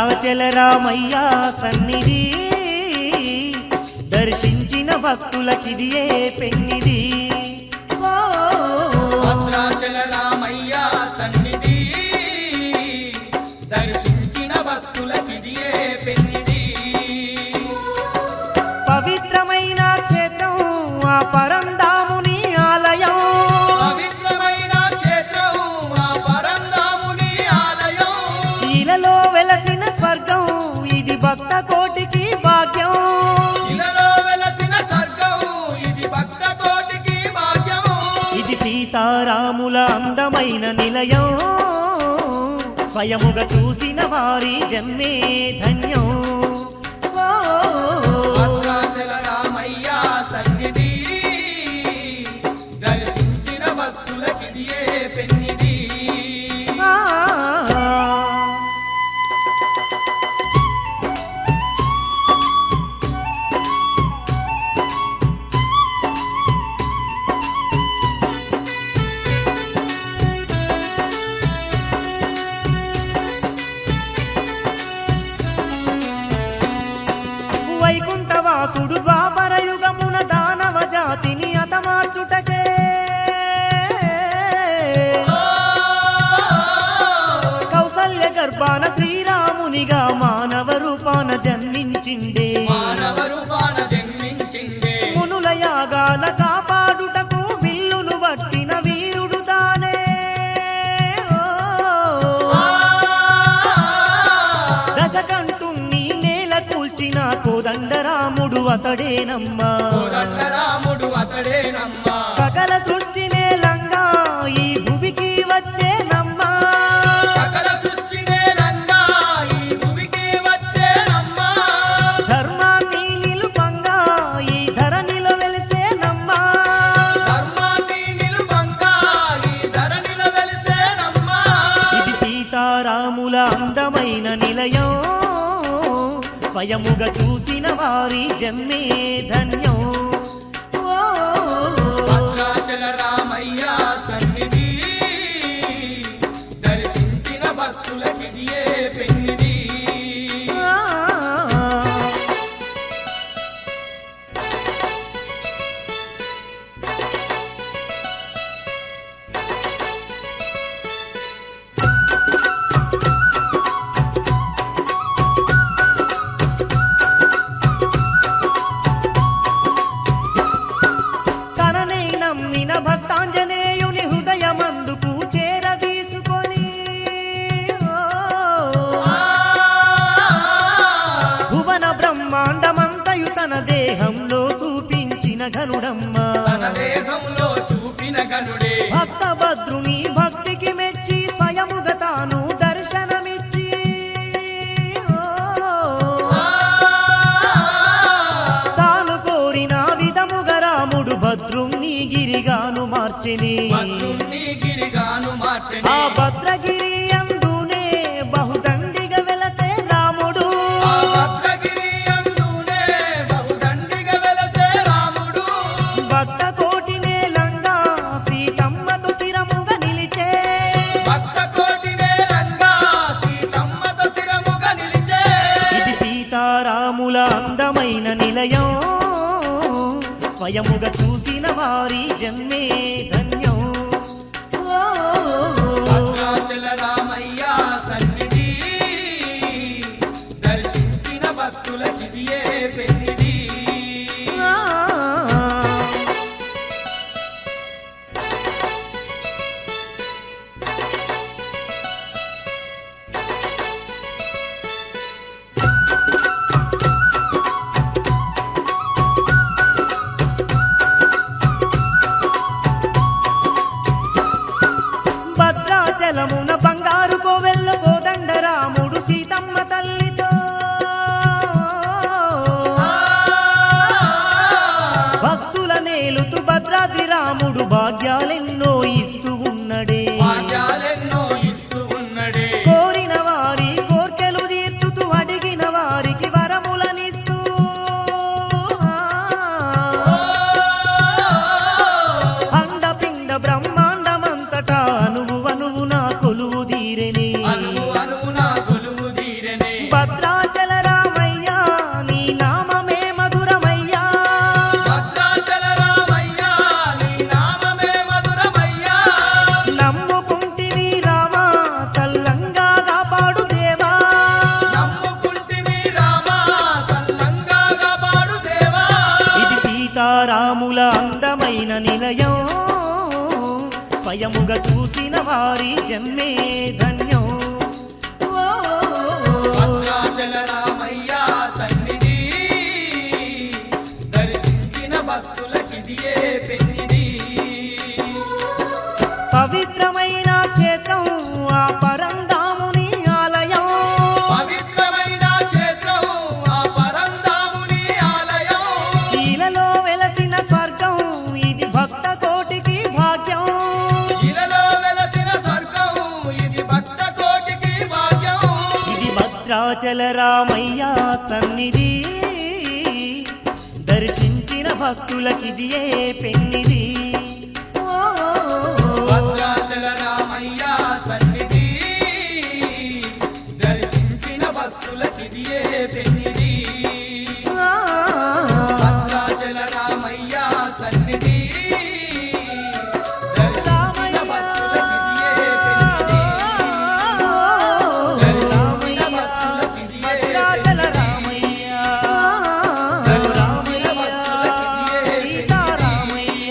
భద్రాచల రామయ్య సన్నిధి దర్శించిన భక్తులకిదియే పెన్నిది భద్రాచల రామయ్య సన్నిధి దర్శించిన భక్తులకిదియే పెన్నిది పవిత్రమైన క్షేత్రం ఆ పరంధాముని ఆలయం పవిత్రమైన క్షేత్రం ఆ పరంధాముని ఆలయం ఇలలో వెలసిన స్వర్గం ఇది భక్త కోటికి భాగ్యం ఇలలో వెలసిన స్వర్గం ఇది భక్త కోటికి భాగ్యం ఇది సీతారాముల అందమైన నిలయం స్వయముగా చూసిన వారి జన్మే ధన్యం భద్రాచల రామయ్య సన్నిధి దర్శించిన భక్తులకిదియే పెన్నిది వైకుంఠవాసుడు ద్వాపర యుగమున దానవ జాతిని అతమార్చుటకే కౌసల్య గర్భాన శ్రీరామునిగా మానవ రూపాన జన్మించిండే మానవ రూపాన జన్మించిందే మునుల యాగాల కాపాడుటకు విల్లును పట్టిన వీరుడు తానే దశకంఠుణ్ణి నేల కూల్చిన కోదండరాముడు అతడేనమ్మా కోదండరాముడు అతడేనమ్మా సకల సృష్టి నేలంగా ఈ భువికి వచ్చేనమ్మా సకల సృష్టి నేలంగా ఈ భూమికి వచ్చేనమ్మా ధర్మాన్ని నిలుపంగా ఈ ధరణిలో వెలిసేనమ్మా ధర్మాన్ని నిలుపంగా ఈ ధరణిలో వెలిసేనమ్మా ఇది సీతారాముల అందమైన నిలయం స్వయముగా చూసిన వారి జన్మే ధన్యం భద్రాచల రామయ్య సన్నిధి దర్శించిన భక్తులకిదియే పెన్నిది తననే నమ్మిన భక్తాంజనేయుని హృదయమందుకు చేరదీసుకొని భువన బ్రహ్మాండమంతయు తన దేహంలో చూపించిన ఘనుడమ్మ తన దేహంలో చూపిన గనుడే భక్త భద్రుని భక్తికి మెచ్చి స్వయముగా తాను దర్శనమిచ్చి తాను కోరిన విధముగా రాముడు భద్రుణ్ణి గిరిగాను మార్చెని భద్రుణ్ణి గిరిగాను ఆ మార్చెని భద్రగిరి అందునే బహుదండిగా వెలసే రాముడు ఆ భద్రగిరి అందునే బహుదండిగా వెలసే రాముడు భక్త కోటి నేలంగా సీతమ్మతో స్థిరముగా నిలిచే భక్త కోటి నేలంగా సీతమ్మతో స్థిరముగా నిలిచే ఇది సీతారాముల అందమైన నిలయం స్వయముగా చూసిన వారి జన్మే ధన్యం భద్రాచల రామయ్య సన్నిధి దర్శించిన భక్తులకిదియే పెన్నిది భద్రాచలమున బంగారు కోవెల్ల కోదండరాముడు సీతమ్మ తల్లితో భక్తుల నేలుతూ భద్రాద్రి రాముడు భాగ్యాలెన్నో ఇస్తూ ఉన్నడే భాగ్యాలెన్నో ఇస్తూ ఉన్నడే కోరిన వారి కోర్కెలు తీర్చుతూ అడిగిన వారికి వరములనిస్తూ అండపిండ బ్రహ్మాండమంతటా అణువు అణువున కొలువు తీరెని అణువు అణువున కొలువు తీరెనే భద్రాచల రామయ్య నీ నామమే మధురమయ్యా భద్రాచల రామయ్య నీ నామమే మధురమయ్యా నమ్ముకుంటివి రామా సల్లంగా కాపాడు దేవా నమ్ముకుంటివి రామా సల్లంగా కాపాడు దేవా ఇది సీతారాముల అందమైన నిలయం స్వయముగా చూసిన వారి జన్మే ధన్యం భద్రాచల రామయ్య సన్నిధి దర్శించిన భక్తులకిదియే పెన్నిది పవిత్రమైన క్షేత్రం ఆ పరంధాముని ఆలయం పవిత్రమైన క్షేత్రం ఆ పరంధాముని ఆలయం ఈలలో వెలసిన స్వర్గం ఇది భక్త కోటికి భాగ్యం ఇలలో వెలసిన స్వర్గం ఇది భక్త కోటికి భాగ్యం ఇది భద్రాచల రామయ్య సన్నిధి దర్శించిన భక్తులకిదియే పెన్నిది భద్రాచల రామయ్య సన్నిధి దర్శించిన భక్తులకిదియే పెన్నిది భద్రాచల రామయ్య సన్నిధి దర్శించిన భక్తులకిదియే పెన్నిది దర్శించిన భక్తులకిదియే భద్రాచల రామయ్య దర్శించిన భక్తులకిదియే సీతారామయ్య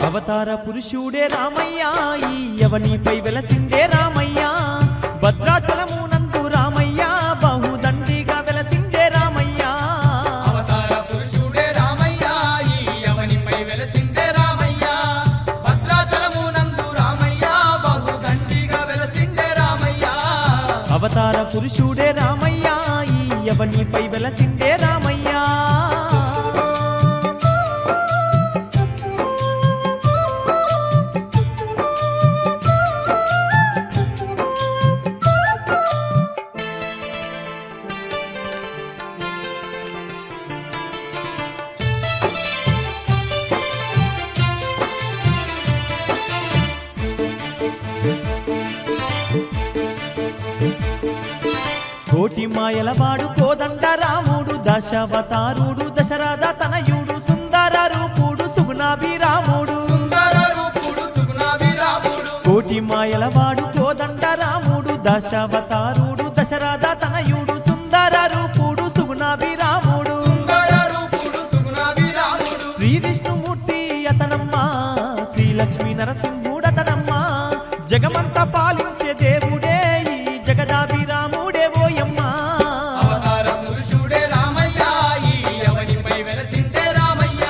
అవతార పురుషుడే రామయ్య ఈ యవనిపై వెలసిండే రామయ్య భద్రాచలమునందు రామయ్య బహుదండిగా వెలసిండే రామయ్య అవతార పురుషుడే రామయ్య ఈ యవనిపై వెలసిండే రామయ్య భద్రాచలమునందు రామయ్య బహుదండిగా వెలసిండే రామయ్య అవతార పురుషుడే రామయ్య ఈ యవనిపై వెలసిండే రామయ్య కోటి మాయలవాడు కోదండ రాముడు దశావతారుడు దశరథ తనయుడు సుందర రూపుడు సుగుణాభిరాముడు సుందర రూపుడు సుగుణాభిరాముడు కోటి మాయలవాడు కోదండ రాముడు దశావతారుడు దశరథ తనయుడు సుందర రూపుడు సుగుణాభిరాముడు సుందర రూపుడు సుగుణాభిరాముడు శ్రీ విష్ణుమూర్తి అతనమ్మ శ్రీ లక్ష్మీ నరసింహుడతనమ్మ జగమంతా పాలించే దేవుడే ఈ జగదాభిరాముడే ఓయమ్మ అవతార పురుషుడే రామయ్య ఈ యవనిపై వెలసిండే రామయ్య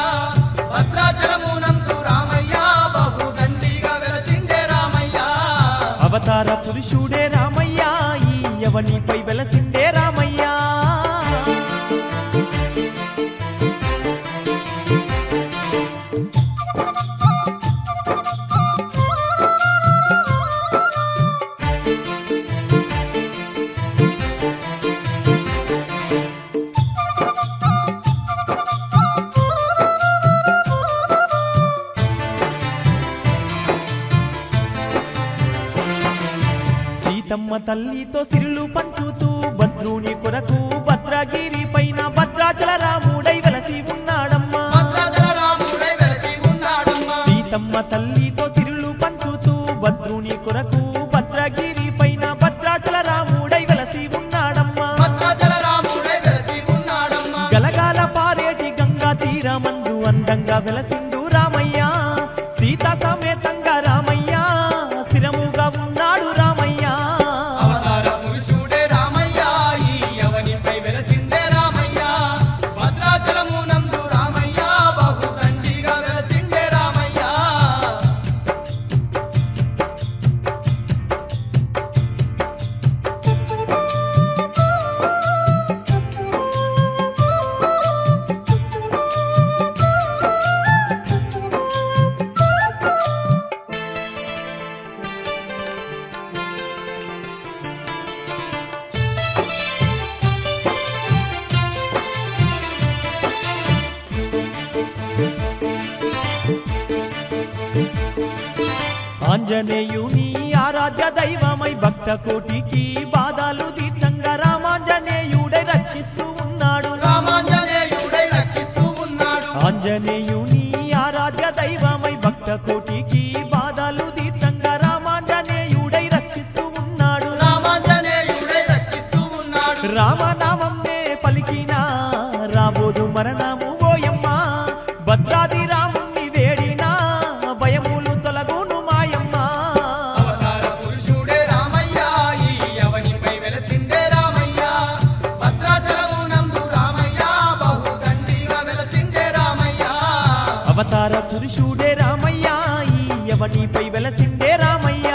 భద్రాచలమునందు రామయ్య బహుదండిగా వెలసిండే రామయ్య అవతార పురుషుడే రామయ్య ఈ యవనిపై వెలసిండే రామయ్య సీతమ్మ తల్లితో సిరులు పంచుతూ భద్రుని కొరకు భద్రగిరి పైన భద్రాచల రాముడై వెలసి ఉన్నాడమ్మా భద్రాచల రాముడై వెలసి ఉన్నాడమ్మా సీతమ్మ తల్లితో సిరులు పంచుతూ భద్రుని కొరకు భద్రగిరి పైన భద్రాచల రాముడై వెలసి ఉన్నాడమ్మా భద్రాచల రాముడై వెలసి ఉన్నాడమ్మా గలగాల పారేటి గంగా తీరమందు అందంగా వెలసిండు రామయ్య సీతా సమేతంగా రామయ్య స్థిరముగా ఉన్నాడు రామయ్య అవతార పురుషుడే రామయ్య ఈ యవనిపై వెలసిండే రామయ్య భద్రాచలమునందు రామయ్య బహుదండిగా వెలసిండే రామయ్య ఆంజనేయుని ఆరాధ్య దైవమై భక్త కోటికి బాధలు తీర్చంగా రామాంజనేయుడై రక్షిస్తూ ఉన్నాడు. రామాంజనేయుడై రక్షిస్తూ ఉన్నాడు. ఆంజనేయుని ఆరాధ్య దైవమై భక్త కోటికి బాధలు తీర్చంగా రామాంజనేయుడై రక్షిస్తూ ఉన్నాడు. రామాంజనేయుడై రక్షిస్తూ ఉన్నాడు. రామనామంనే పలికిన రాబోదు మరణము ఓయమ్మ, భద్రాది రాముణ్ణి వేడినా భయములు తొలగును మాయమ్మ. అవతార పురుషుడే రామయ్య ఈ అవనిపై వెలసిండే రామయ్య, భద్రాచలమునందు రామయ్య బహుదండిగా వెలసిండే రామయ్య. అవతార పురుషుడే రామయ్య ఈ యవనిపై వెలసిండే రామయ్య.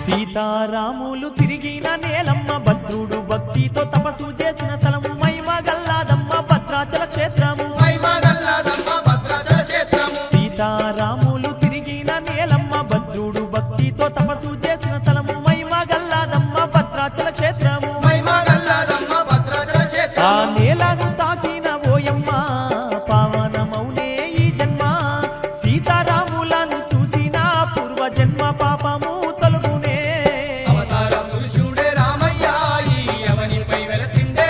సీతారాములు తిరిగిన నేలమ్మ, భద్రుడు భక్తితో తపస్సు చేసిన తలము మహిమ గల్లాదమ్మ భద్రాచల క్షేత్రము. మహిమగల్లదమ్మ భద్రాచల క్షేత్రము. సీతారాములు తిరిగిన నేలమ్మ, భద్రుడు భక్తితో తపస్సు చేసిన తలము మహిమ గల్లాదమ్మ భద్రాచల క్షేత్రము. మహిమగల్లదమ్మ భద్రాచల ఆ క్షేత్రము. నేలను తాకిన ఓయమ్మ పావనమౌనే ఈ జన్మ, సీతారాములను చూసిన పూర్వ జన్మ పాపము తొలగునే. అవతార పురుషుడే రామయ్య ఈ అవనిపై వెలసిండే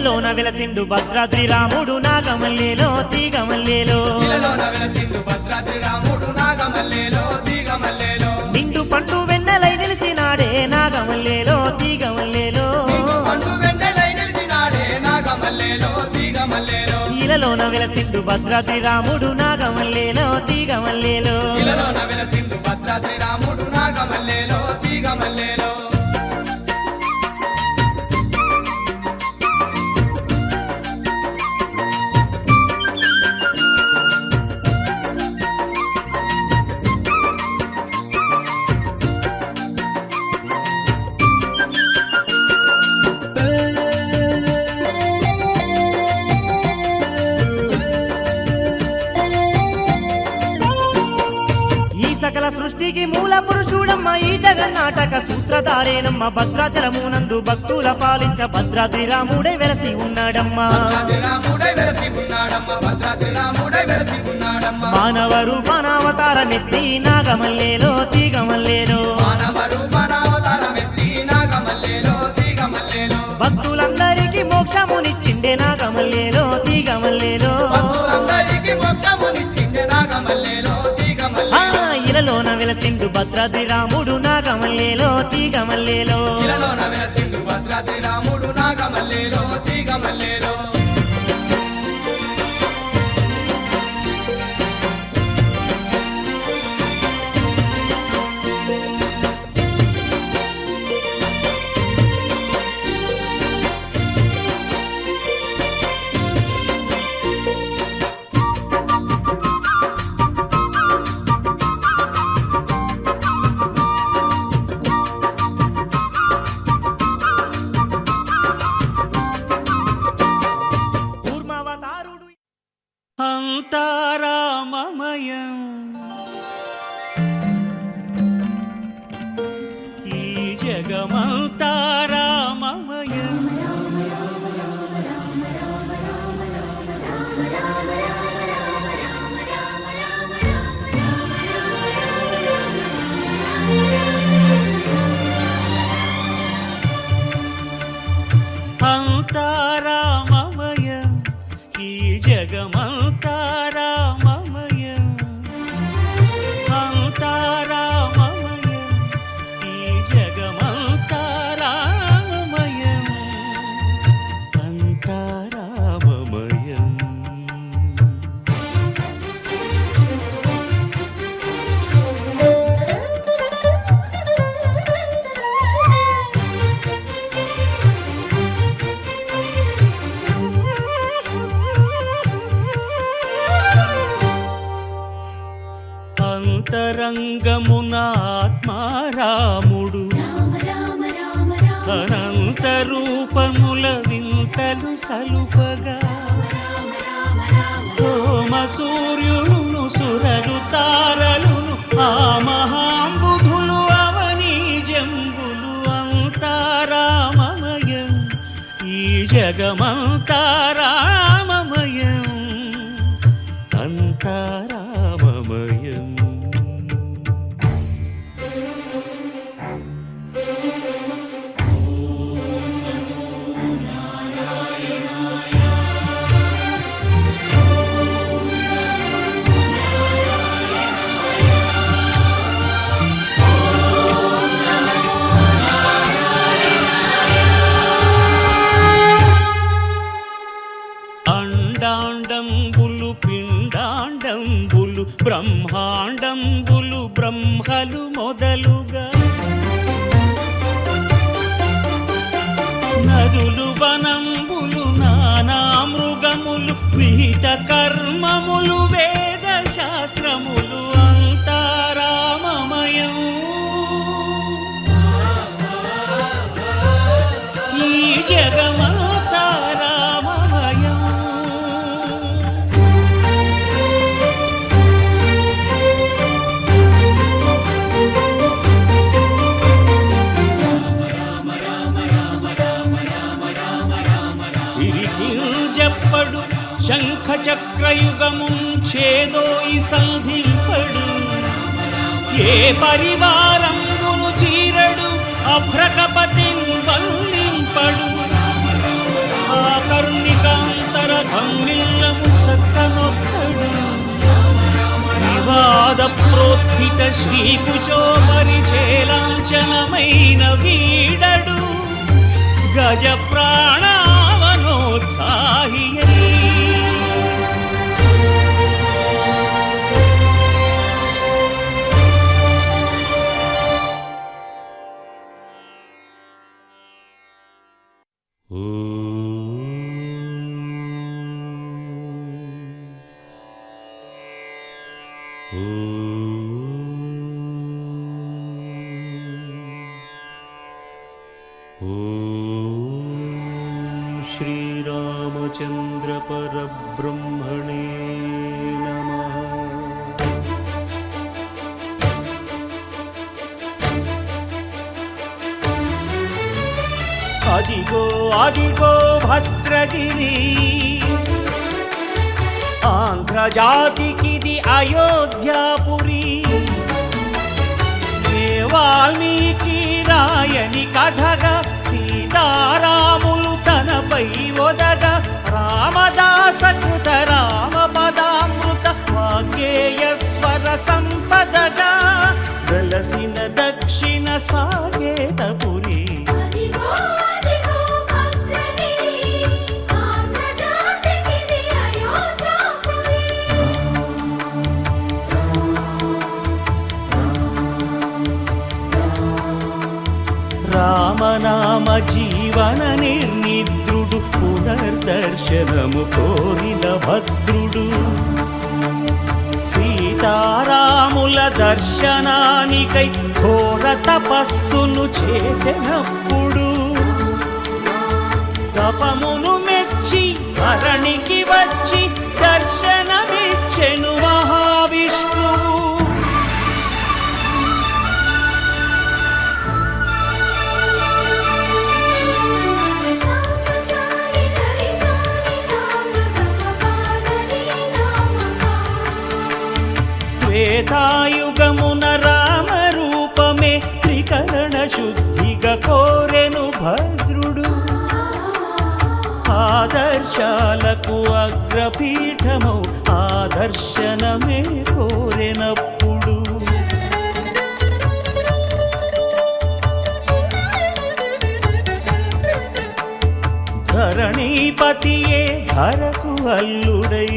ఇలలోన వెలసిండు భద్రాద్రి రాముడు నాగమల్లేలో తీగమల్లేలో ఇలలోన వెలసిండు భద్రాద్రి రాముడు నాగమల్లేలో తీగమల్లేలో నిండు పండు వెన్నెలై నిలిసినాడే నాగమల్లేలో తీగమల్లేలో పండు వెన్నెలై నిలిచినాడే నాగమల్లేలో తీగమల్లేలో ఇలలోన వెలసిండు భద్రాద్రి రాముడు నాగమల్లేలో తీగమల్లేలో ఇలలోన వెలసిండు భద్రాద్రి రాముడు నాగమల్లేలో తీగమల్లేలో సకల సృష్టికి మూల పురుషుడమ్మ ఈ జగన్నాటక సూత్రధారేనమ్మ భద్రాచలమునందు భక్తుల పాలించ భద్రాద్రి రాముడై వెలసి ఉన్నాడమ్మా మానవ రూపానవతారమెత్తి నాగమల్లేలో తీగమల్లేలో భక్తులందరికీ మోక్షమునిచ్చిండే నాగమల్లేలో తీగమల్లేలో ఇలలోన వెలసిండు భద్రాద్రి రాముడు నాగమల్లేలో తీగమల్లేలో ఇలలోన వెలసిండు భద్రాద్రి రాముడు నాగమల్లేలో తీగమల్లేలో అంతారామమయం ఈ జగమంతారామమయం అంతారామమయం ఈ జగమంతారామమయం అంతారామమయం ఈ జగమంతారామమయం అంతారామమయం అంతరంగమున ఆత్మారాముడు అనంత రూపముల వింతలు సలుపగా సోమ సూర్యులను సురలు తారలును ఆ మహాంబుధులు అవనీ జంబులు అంతారామమయం ఈ జగమంతారామమయం అంతారామమయం అండాండంబులు పిండాండంబులు బ్రహ్మాండంబులు బ్రహ్మలు మొదలుగా నదులు వనంబులు నానా మృగములు విహిత కర్మములు వేద శాస్త్రములు అంతారామమయం ఈ జగమంతారామమయం సిరికింజప్పడు శంఖ చక్రయుగముంచేదోయి సంధింపడు ఏ పరివారంబును చీరడు అభ్రకపతిన్ వల్లింపడు ఆక ప్రోత్థిత శ్రీకుచో పరిచేలాంచనమైన వీడడు గజ ప్రాణావనోత్సాహియై श्रीरामचन्द्र परब्रह्मणे नमः। अदिगो अदिगो भद्रगिरि आन्ध्रजातिकिदि अयोध्यापुरी వాల్మీకి రాయని కథగా సీతారాములు తనపై ఒదగ రామదాస కృత రామ పదామృత వాగ్గేయ స్వర సంపదగా వెలసిన దక్షిణ సాకేతపురి రామనామ జీవన నిర్నిద్రుడు పునర్దర్శనము కోరిన భద్రుడు సీతారాముల దర్శనానికై ఘోర తపస్సును చేసినప్పుడు తపమును మెచ్చి ధరణికి వచ్చి దర్శనమిచ్చెను మహావిష్ణువు త్రేతాయుగమున రామరూపమే త్రికరణ శుద్ధిగా కోరెను భద్రుడు ఆదర్శాలకు అగ్రపీఠమౌ ఆదర్శనమే కోరెనప్పుడు ధరణీపతియే ధరకు అల్లుడై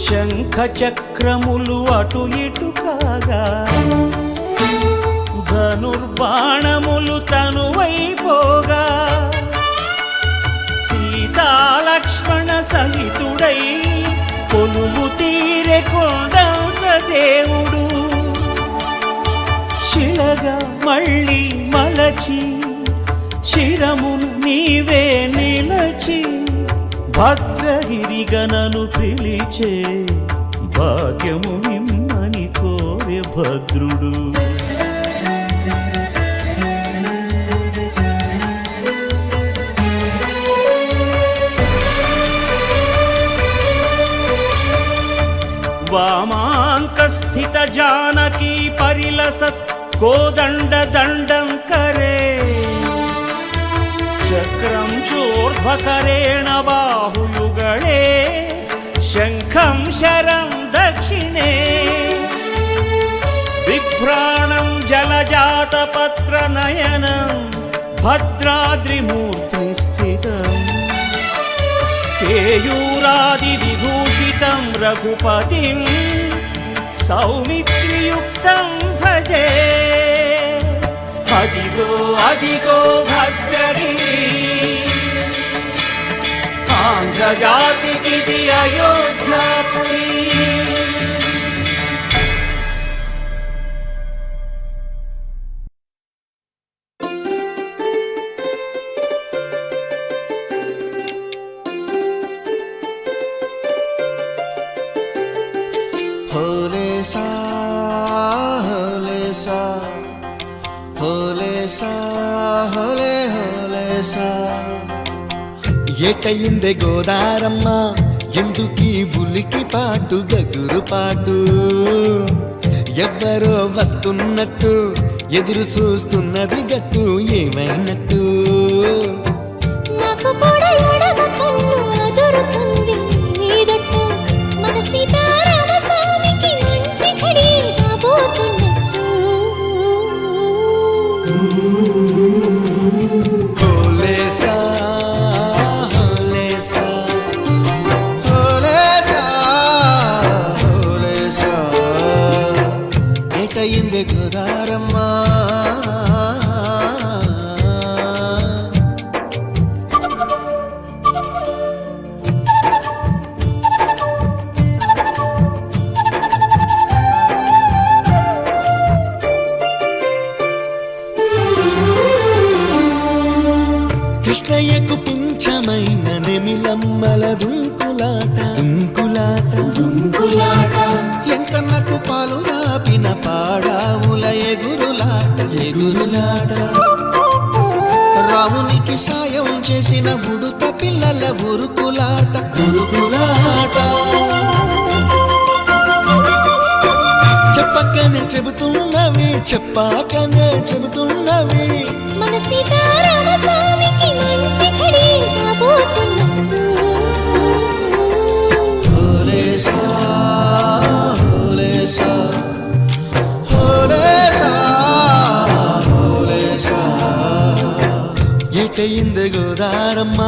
శంఖ చక్రములు అటు ఇటు కాగా ధనుర్బాణములు తనువైపోగా సీతాలక్ష్మణ సహితుడై కొలువు తీరె కొండంత దేవుడు శిలగా మళ్ళీ మలచి శిరమును నీవే నిలచి భద్రగిరిగనను పిలిచే భాగ్యము మిమ్మని కోరె భద్రుడు వామాంక స్థిత జానకీ పరిలసత్ కోదండ దండం కరే చక్రం చోర్ధ్వకరేణ బాహుయుగళే శంఖం శరం దక్షిణే బిభ్రాణం జలజాతపత్ర నయనం భద్రాద్రిమూర్తి స్థితం కేయూరాది విభూషితం రఘుపతిం సౌమిత్రియుక్తం భజే అదిగో అదిగో భద్రగిరి ఆంధ్రజాతికిది అయోధ్యాపురి హోలే సా హోలే సా హోలే సా హోలే హోలే సా ఏటయిందే గోదారమ్మ ఎందుకీ ఉలికి పాటు గగురు పాటు ఎవ్వరో వస్తున్నట్టు ఎదురు చూస్తున్నది గట్టు ఏమైనట్టు నాకు కూడా ఎడమ కన్ను అదురుతుంది నీదట్టు మన సీతారామ స్వామికి కృష్ణయ్యకు పింఛమైన నెమిలమ్మల దుంకులాట ఎంకన్నకు పాలు రాపిన పాడావుల ఎగురులాట రామునికి సాయం చేసిన ఉడుత పిల్లల ఉరుకులాట చెప్పకనే చెబుతున్నవి మన సీతారామ స్వామికి మంచి ఘడి రాబోతున్నట్టు హోలేసా హోలేసా హోలేసా హోలేసా ఏటయింది గోదారమ్మ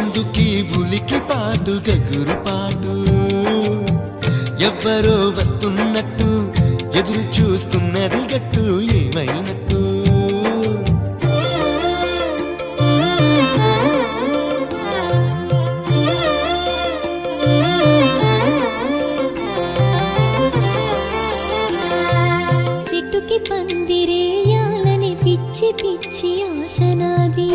ఎందుకీ ఉలికి పాటు గగురు పాటు ఎవ్వరో వస్తున్నట్టు ఎదురు చూస్తున్నది గట్టు ఏమైనట్టు సిట్టుకి పందిరేయాలని పిచ్చి పిచ్చి ఆశనాది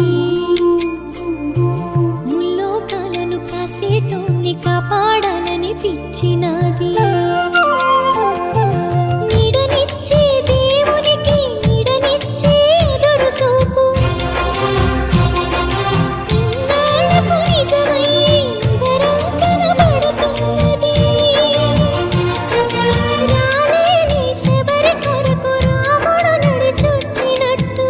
ముల్లోకాలను కాసేటోన్ని కాపాడాలని పిచ్చినాది నీడనిచ్చే దేవునికి నీడనిచ్చే ఎదురు చూపు ఇన్నాళ్లకు నిజమయ్యే వరం కనబడుతున్నది రాలేని శబరి కొరకు రాముడు నడిచొచ్చినట్టు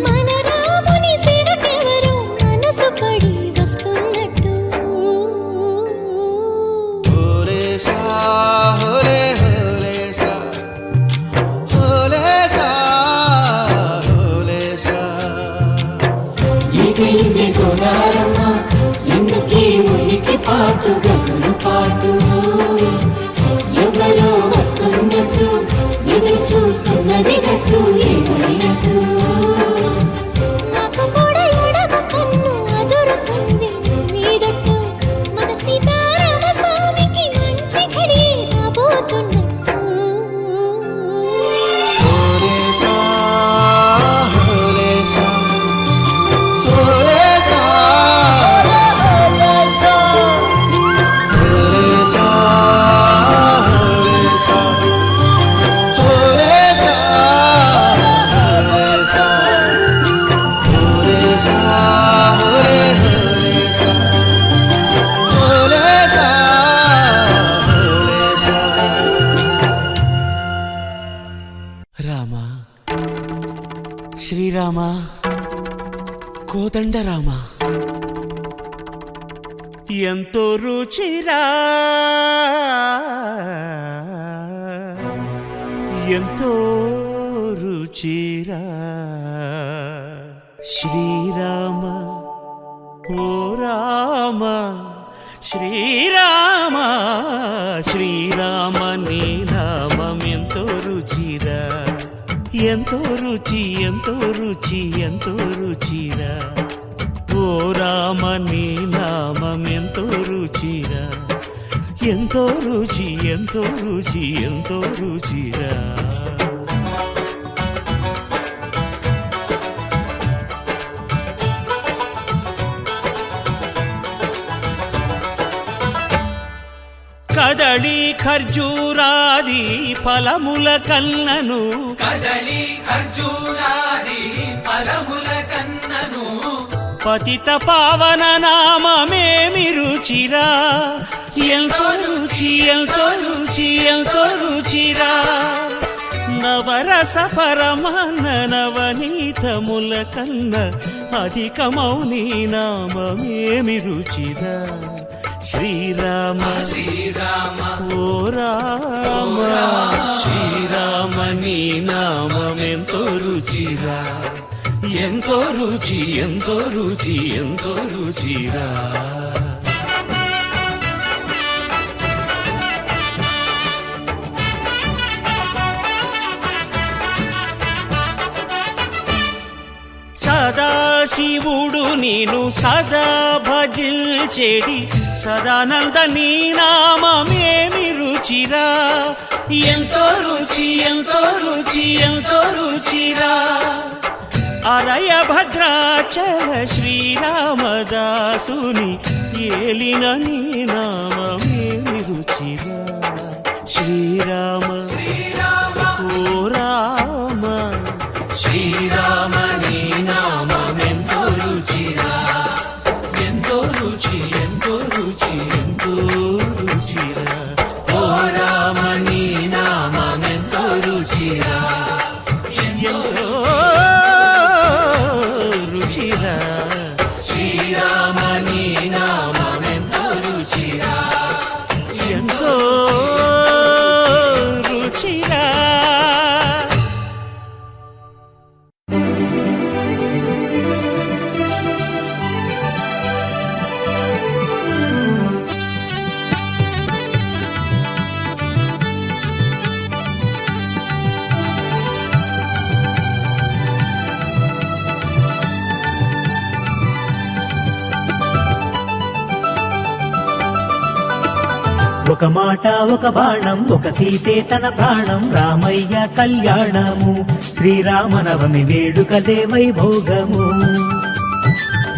మన రాముని సేవకెవరు మనసు పడి వస్తున్నట్టు హోలేసా హోలే హోలేసా హోలేసా హోలేసా ఏటైంది గోదారమ్మ ఎందుకీ ఉలికి పాటు గగురు పాటు ఎవరో వస్తున్నట్టు ఎదురు చూస్తున్నది గట్టు ఏమైనట్టు నాకు కూడా ఎడమ కన్ను అదురుతుంది మీదట్టు మన సీతారామ స్వామికి మంచి ఘడి రాబోతున్నట్టు హోలేసా హోలేసా హోలేసా హోలేసా హోలేసా హోలేసా హోలేసా హోలేసా హోలే హోలేసా హోలేసా హోలేసా రామ శ్రీరామ కోదండ రామ ఎంతో రుచిరా ఎంతో రుచిరా శ్రీరామ ఓ రామ శ్రీరామ శ్రీరామ నీ నామం ఎంతో రుచిరా ఎంతో రుచి ఎంతో రుచి ఎంతో రుచిరా ఓ రామ నీ నామం ఎంతో రుచిరా ఎంతో రుచి ఎంతో రుచి ఎంతో రుచిరా కదళి ఖర్జూరాది ఫలముల కన్నను కదలి ఖర్జూరాది ఫలముల కన్నను పతిత పావన నామమేమి రుచిరా ఎంతో రుచి ఎంతో రుచి ఎంతో రుచిరా నవరస పరమాన్న నవనీతముల కన్న అధికమౌ నీ నామమేమి రుచిరా శ్రీరామ శ్రీరామ ఓ రామ శ్రీరామ నీ నామమెంతో రుచిరా ఎంతో రుచి ఎంతో రుచి ఎంతో రుచిరా సదాశివుడు నేను సదా భజిల్చెడి సదానంద నీ నామమేమి రుచిరా ఎంతో రుచి ఎంతో రుచి ఎంతో రుచిరా అరయ భద్రాచల శ్రీరామదాసుని ఏలిన నీ నామమేమి రుచిరా శ్రీరామ ఓ రామ శ్రీరామ నీ నామమెంతో రుచిరా ఎంతో రుచి ఎంతో రుచి ఎంతో రుచిరా ఓ రామ నీ నామమెంతో రుచిరా ఎంతో రుచిరా శ్రీరామ నీ నామమెంతో రుచిరా ఎంతో రుచిరా ఒక మాట ఒక బాణం ఒక సీతే తన ప్రాణం రామయ్య కళ్యాణము శ్రీరామనవమి వేడుకలే వైభోగము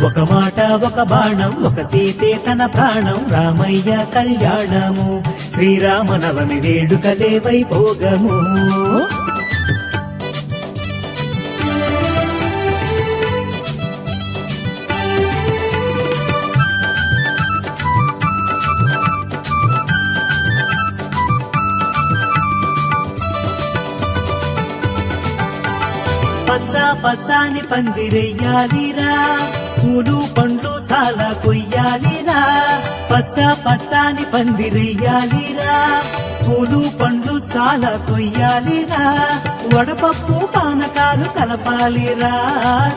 ఒక మాట ఒక బాణం ఒక సీతే తన ప్రాణం రామయ్య కళ్యాణము శ్రీరామనవమి వేడుకలే వైభోగము పచ్చ పచ్చాని పందిరెయ్యాలిరా పూలు పండ్లు చాలా కొయ్యాలిరా పచ్చ పచ్చాని పందిరెయ్యాలిరా పూలు పండ్లు చాలా కొయ్యాలిరా వడపప్పు పానకాలు కలపాలిరా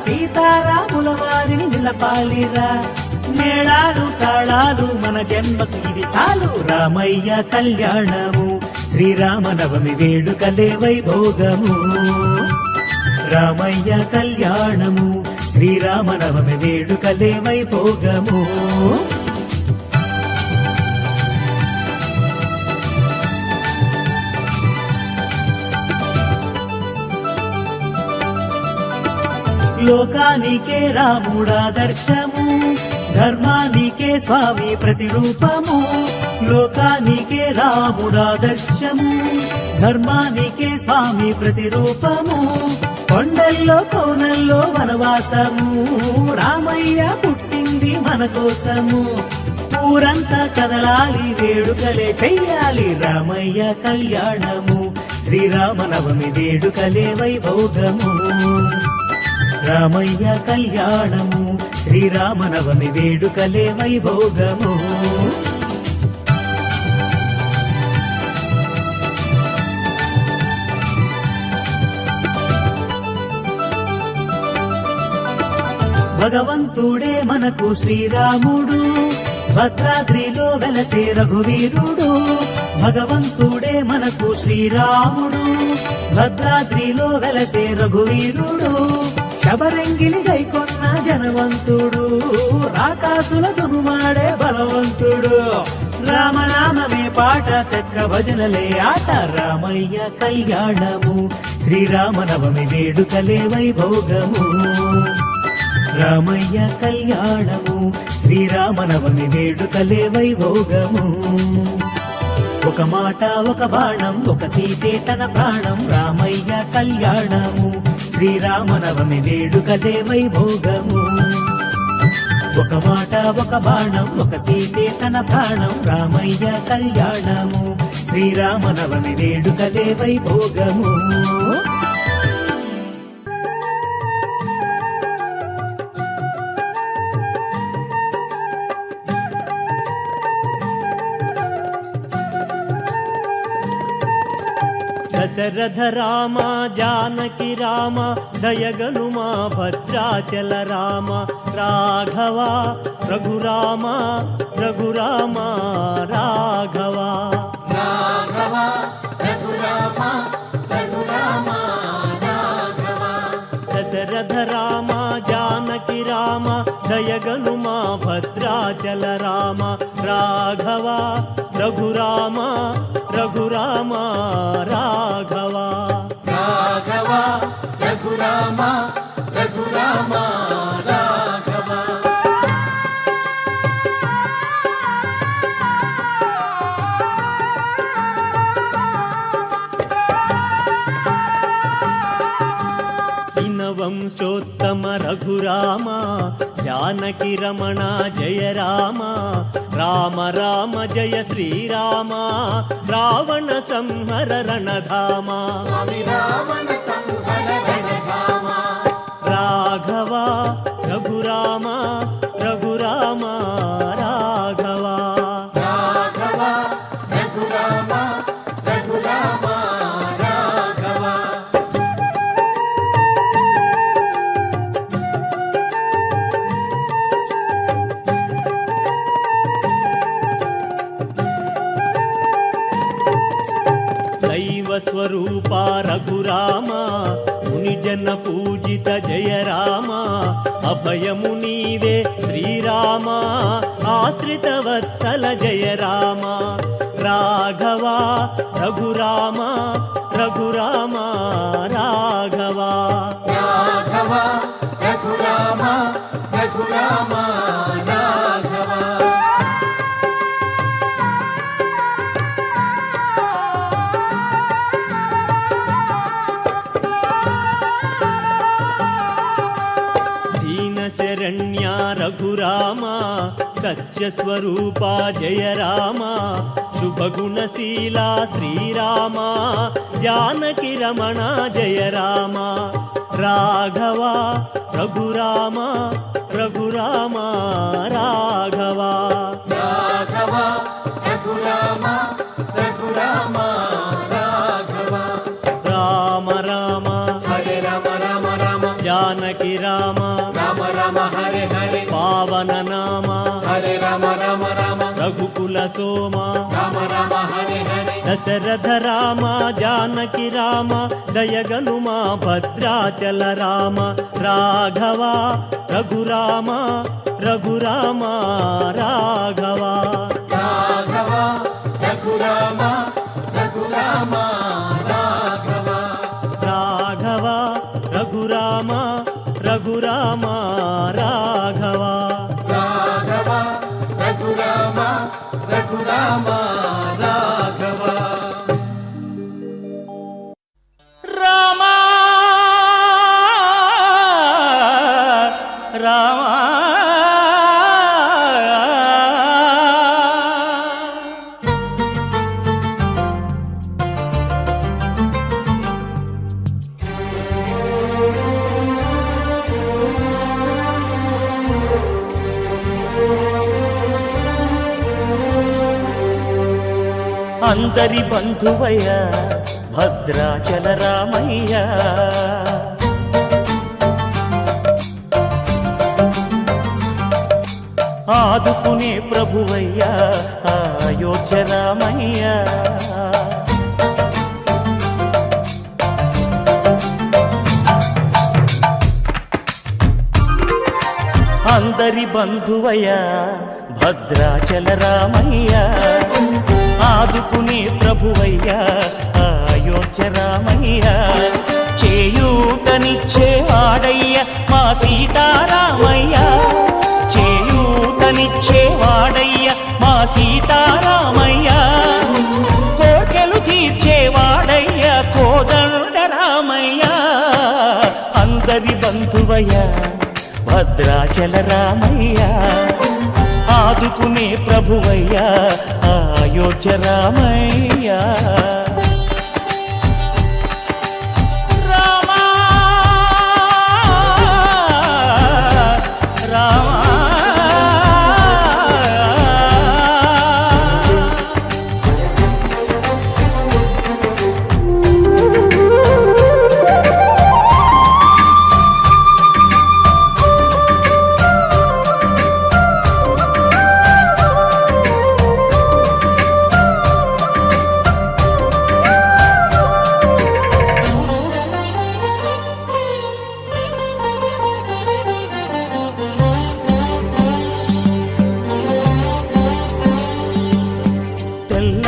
సీతారాముల వారిని నిలపాలిరా మేళాలు తాళాలు మన జన్మకు ఇది చాలు రామయ్య కళ్యాణము శ్రీరామనవమి వేడుకలే వైభోగము రామయ్య కళ్యాణము శ్రీరామనవమి వేడుకలే వైభోగము లోకానికే రాముడాదర్శము ధర్మానికే స్వామి ప్రతిరూపము లోకానికే రాముడాదర్శము ధర్మానికే స్వామి ప్రతిరూపము కొండల్లో కోనల్లో వనవాసము రామయ్య పుట్టింది మన కోసము ఊరంతా కదలాలి వేడుకలే చెయ్యాలి రామయ్య కళ్యాణము శ్రీరామనవమి వేడుకలే వైభోగము రామయ్య కళ్యాణము శ్రీరామనవమి వేడుకలే వైభోగము భగవంతుడే మనకు శ్రీరాముడు భద్రాద్రిలో వెలసే రఘువీరుడు భగవంతుడే మనకు శ్రీరాముడు భద్రాద్రిలో వెలసే రఘువీరుడు శబరంగిలి గైకొన్న జనవంతుడు రాకాసుల దునుమాడే బలవంతుడు రామనామమే పాట చక్ర భజనలే ఆట రామయ్య కళ్యాణము శ్రీరామనవమి వేడుకలే వైభోగము రామయ్య కళ్యాణము శ్రీరామనవమి వేడుకలే వైభోగము ఒక మాట ఒక బాణం ఒక సీతే తన ప్రాణం రామయ్య కళ్యాణము శ్రీరామనవమి వేడుకలే వైభోగము ఒక మాట ఒక బాణం ఒక సీతే తన ప్రాణం రామయ్య కళ్యాణము శ్రీరామనవమి వేడుకలే వైభోగము దశరథ రామ జానకి రామ దయగలు మా భద్రాచల రామ రాఘవ రఘురామ రఘురామ రాఘవ రాఘవ రఘురామ రఘురామ రాఘవ దశరథ రామ జానకి రామ దయగలు మా భద్రాచల రామ రాఘవ రఘురామ రఘురామ రాఘవ రాఘవ రఘురామ రఘురామ రాఘవ వంశోత్తమ రఘురామ జానకి రమణ జయ రామ రామ రామ జయ శ్రీరామ రావణ సంహర రణధామ స్వామి రావణ సంహర రణధామ రాఘవ రఘురామ రఘురామ రాఘవ రాఘవ రఘురామ రఘురామ రాఘవ దైవ స్వరూప రఘురామ మునిజన పూజిత జయ రామ అభయము నీవే శ్రీరామ ఆశ్రిత వత్సల జయ రామ రాఘవ రఘురామ రఘురామ రాఘవ రాఘవ రఘురామ రఘురామ రాఘవ శరణ్య రఘురామ సత్యస్వరూప జయ రామ శుభగుణశీల శ్రీరామ జానకి రమణ జయ రామ రాఘవ రఘురామ రఘురామ రాఘవ రాఘవ రఘురామ రఘురామ రాఘవ రామ రామ హరే రామ రామ రామ జానకి రామ రామ రామ హరే హరే పావన నామ హరే రామ రామ రామ రఘుకుల సోమ రామ రామ హరే హరే దశరథ రామ జానకి రామ దయగను మా భద్రాచల రామ రాఘవ రఘురామ రఘురామ రాఘవ రాఘవ రఘురామ రఘురామ రాఘవ రాఘవ రఘురామ రఘురామ రాఘవ రాఘవ రఘురామ రఘురామ రాఘవ రామ రామ అందరి బంధువయ్య భద్రాచల రామయ్య ఆదుకునే ప్రభువయ్య అయోధ్య రామయ్య అందరి బంధువయ్య భద్రాచల రామయ్య ఆదుకునే ప్రభువయ్యా అయోధ్య రామయ్య చేయూతనిచ్చేవాడయ్య మా సీతారామయ్య చేయూతనిచ్చేవాడయ్య మా సీతారామయ్య కోర్కెలు తీర్చేవాడయ్య కోదండ రామయ్య అందరి బంధువయ్య భద్రాచల రామయ్య ఆదుకునే ప్రభువయ్యా అయోధ్య రామయ్య రామ రామ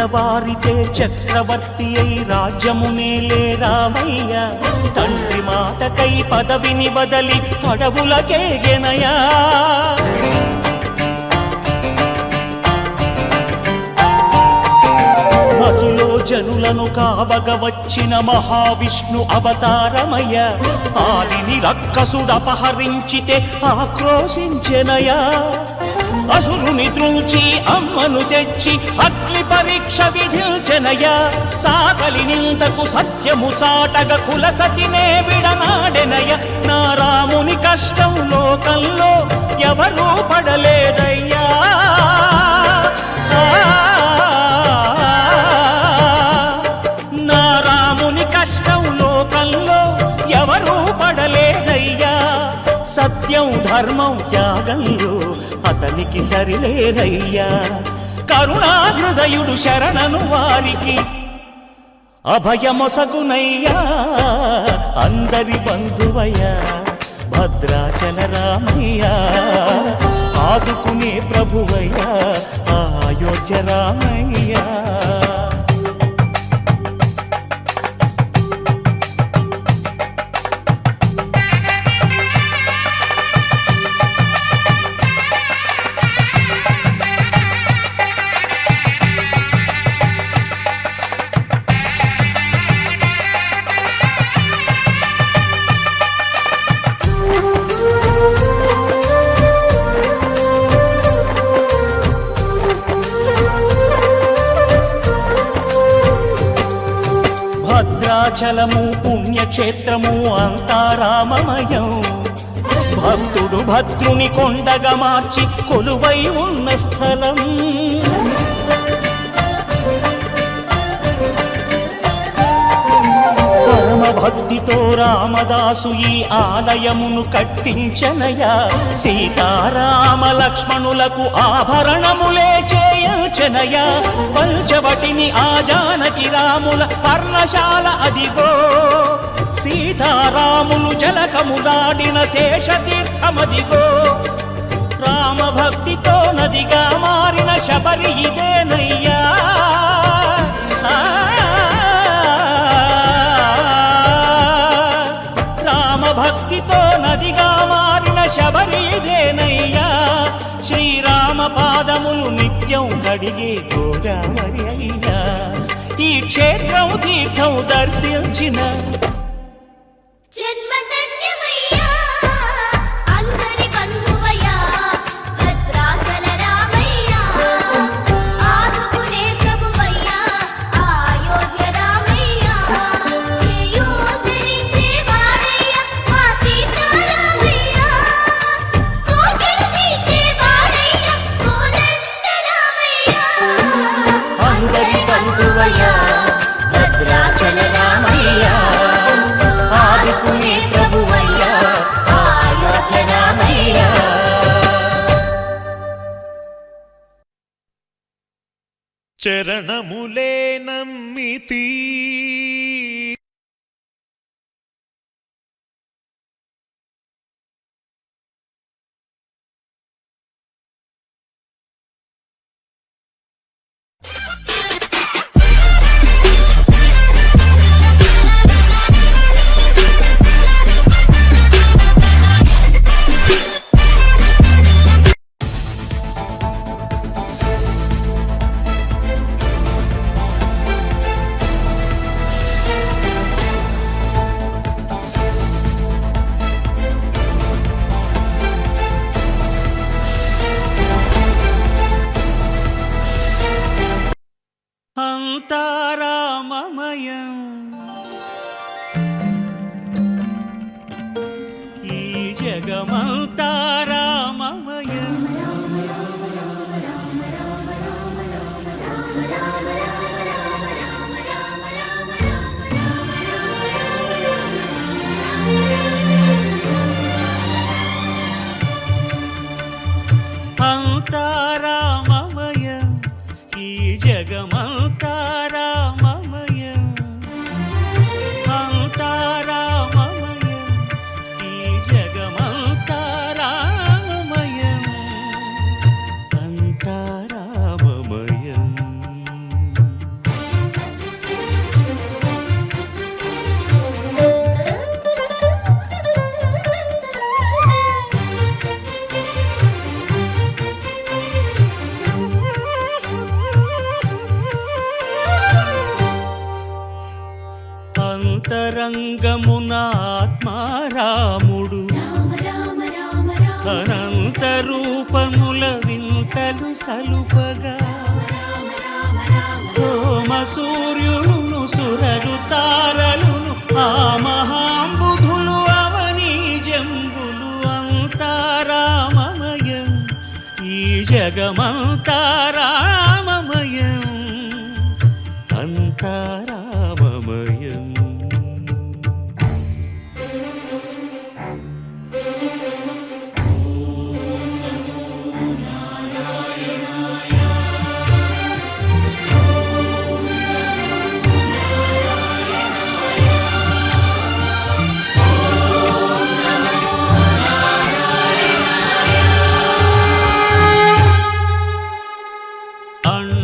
తెల్లవారితే చక్రవర్తి అయి రాజ్యమునేలే రామయ్య తండ్రి మాటకై పదవిని బదలి అడవులకేగెనయా మహిలో జనులను కావగ వచ్చిన మహావిష్ణు అవతారమయ్య ఆలిని రక్కసుడపహరించితే ఆక్రోశించెనయా అసురుని త్రుంచి అమ్మను తెచ్చి అగ్ని పరీక్ష విధించెనయా సాగలి నిందకు సత్యము చాటగ కులసతినే విడనాడెనయ నా రాముని కష్టం లోకంలో ఎవరూ పడలేదయ్యా నా రాముని కష్టం లోకంలో ఎవరూ పడలేదయ్యా సత్యం ధర్మం త్యాగంలో అతనికి సరిలేరయ్యా కరుణా హృదయుడు శరణను వారికి అభయమొసగునయ్యా అందరి బంధువయ్యా భద్రాచల రామయ్యా ఆదుకునే ప్రభువయ్యా అయోధ్య రామయ్యా భద్రాచలము పుణ్యక్షేత్రము అంతా రామమయం భక్తుడు భద్రుని కొండగా మార్చి కొలువై ఉన్న స్థలం పరమ భక్తితో రామదాసు ఈ ఆలయమును కట్టించనయా సీతారామ లక్ష్మణులకు ఆభరణములే చేయించనయా పంచవటిని ఆ జానకి రాముల పర్ణశాల అదిగో సీతారాములు జలకములాడిన శేషతీర్థమదిగో రామ భక్తితో నదిగా మారిన శబరి ఇదేనయ్యా భక్తితో నదిగా మారిన శబరి ఇదేనయ్యా శ్రీరామ పాదములు నిత్యం కడిగే గోదావరి అయ్యా ఈ క్షేత్రం తీర్థం దర్శించిన భద్రాచల రామయ్య ఆదుకునే ప్రభువయ్య అయోధ్య రామయ్య చరణములే నమ్మితి అంతారామమయం ఈ జగమంతారామమయం అంతారామమయం ఈ జగమంతారామమయం అంతారామమయం ఈ జగమంతారామమయం అంతారామమయం అంతరంగమున ఆత్మారాముడు అనంత రూపముల వింతలు సలుపగా సోమ సూర్యులను సురలు తారలును ఆ మహాంబుధులు అవనీ జంబులు అంతారామమయం ఈ జగమంతారామమయం అంతారామమయం.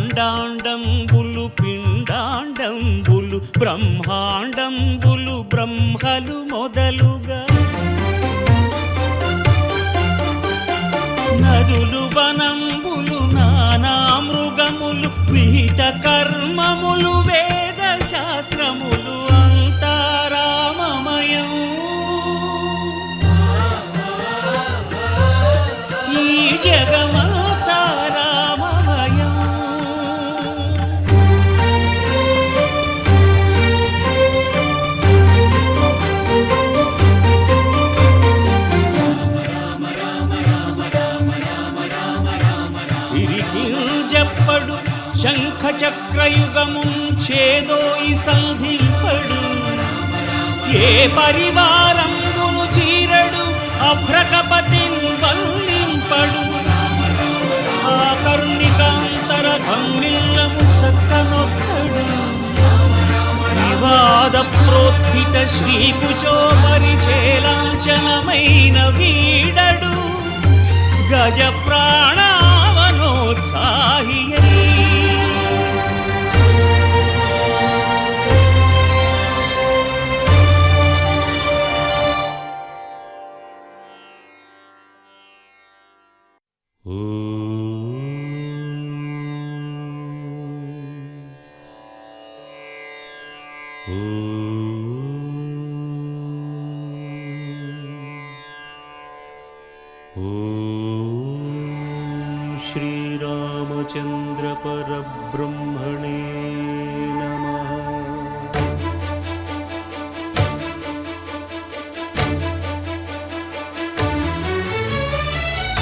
అండాండంబులు పిండాండంబులు బ్రహ్మాండంబులు బ్రహ్మలు మొదలుగా నదులు వనంబులు నానా మృగములు విహిత కర్మములు వేద శాస్త్రములు అంతారామమయం ఈ జగమంతారామమయం. సిరికింజప్పడు శంఖ చక్రయుగము చేదోయి సంధింపడు ఏ పరివారంబును చీరడు అభ్రకపతిన్ వల్లింపడు ఆ కరుణికాంతర ధమ్మిల్లము చక్కనొక్కడు వివాద ప్రోత్థిత శ్రీకుచో పరిచేలాంఛనమైన వీడడు గజ ప్రాణావనోత్సాహియై శ్రీరామచంద్ర పరబ్రహ్మణే నమః.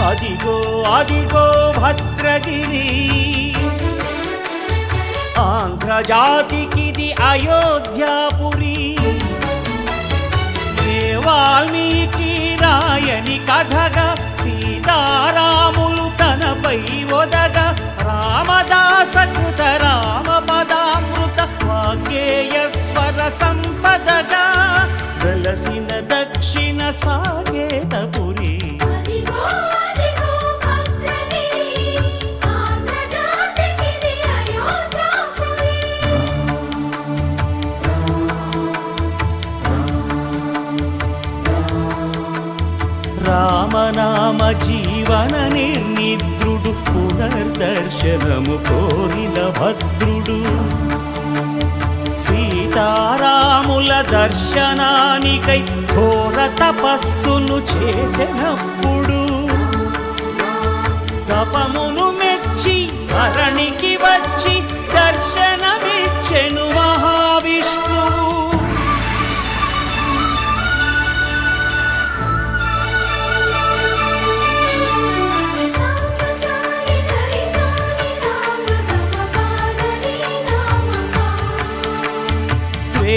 అదిగో అదిగో భద్రగిరి ఆంధ్రజాతికిది అయోధ్యాపురి ఏ వాల్మీకి రాయని కథగా సీతారాములు తనపై ఒదగా రామదాస కృత రామ పదామృత వాగ్గేయ స్వర సంపదగా వెలసిన దక్షిణ సాగేతపురి రామనామ జీవన నిర్నిద్రుడు పునర్దర్శనము కోరిన భద్రుడు సీతారాముల దర్శనానికై ఘోర తపస్సును చేసినప్పుడు తపమును మెచ్చి ధరణికి వచ్చి దర్శనమిచ్చెను మహావిష్ణువు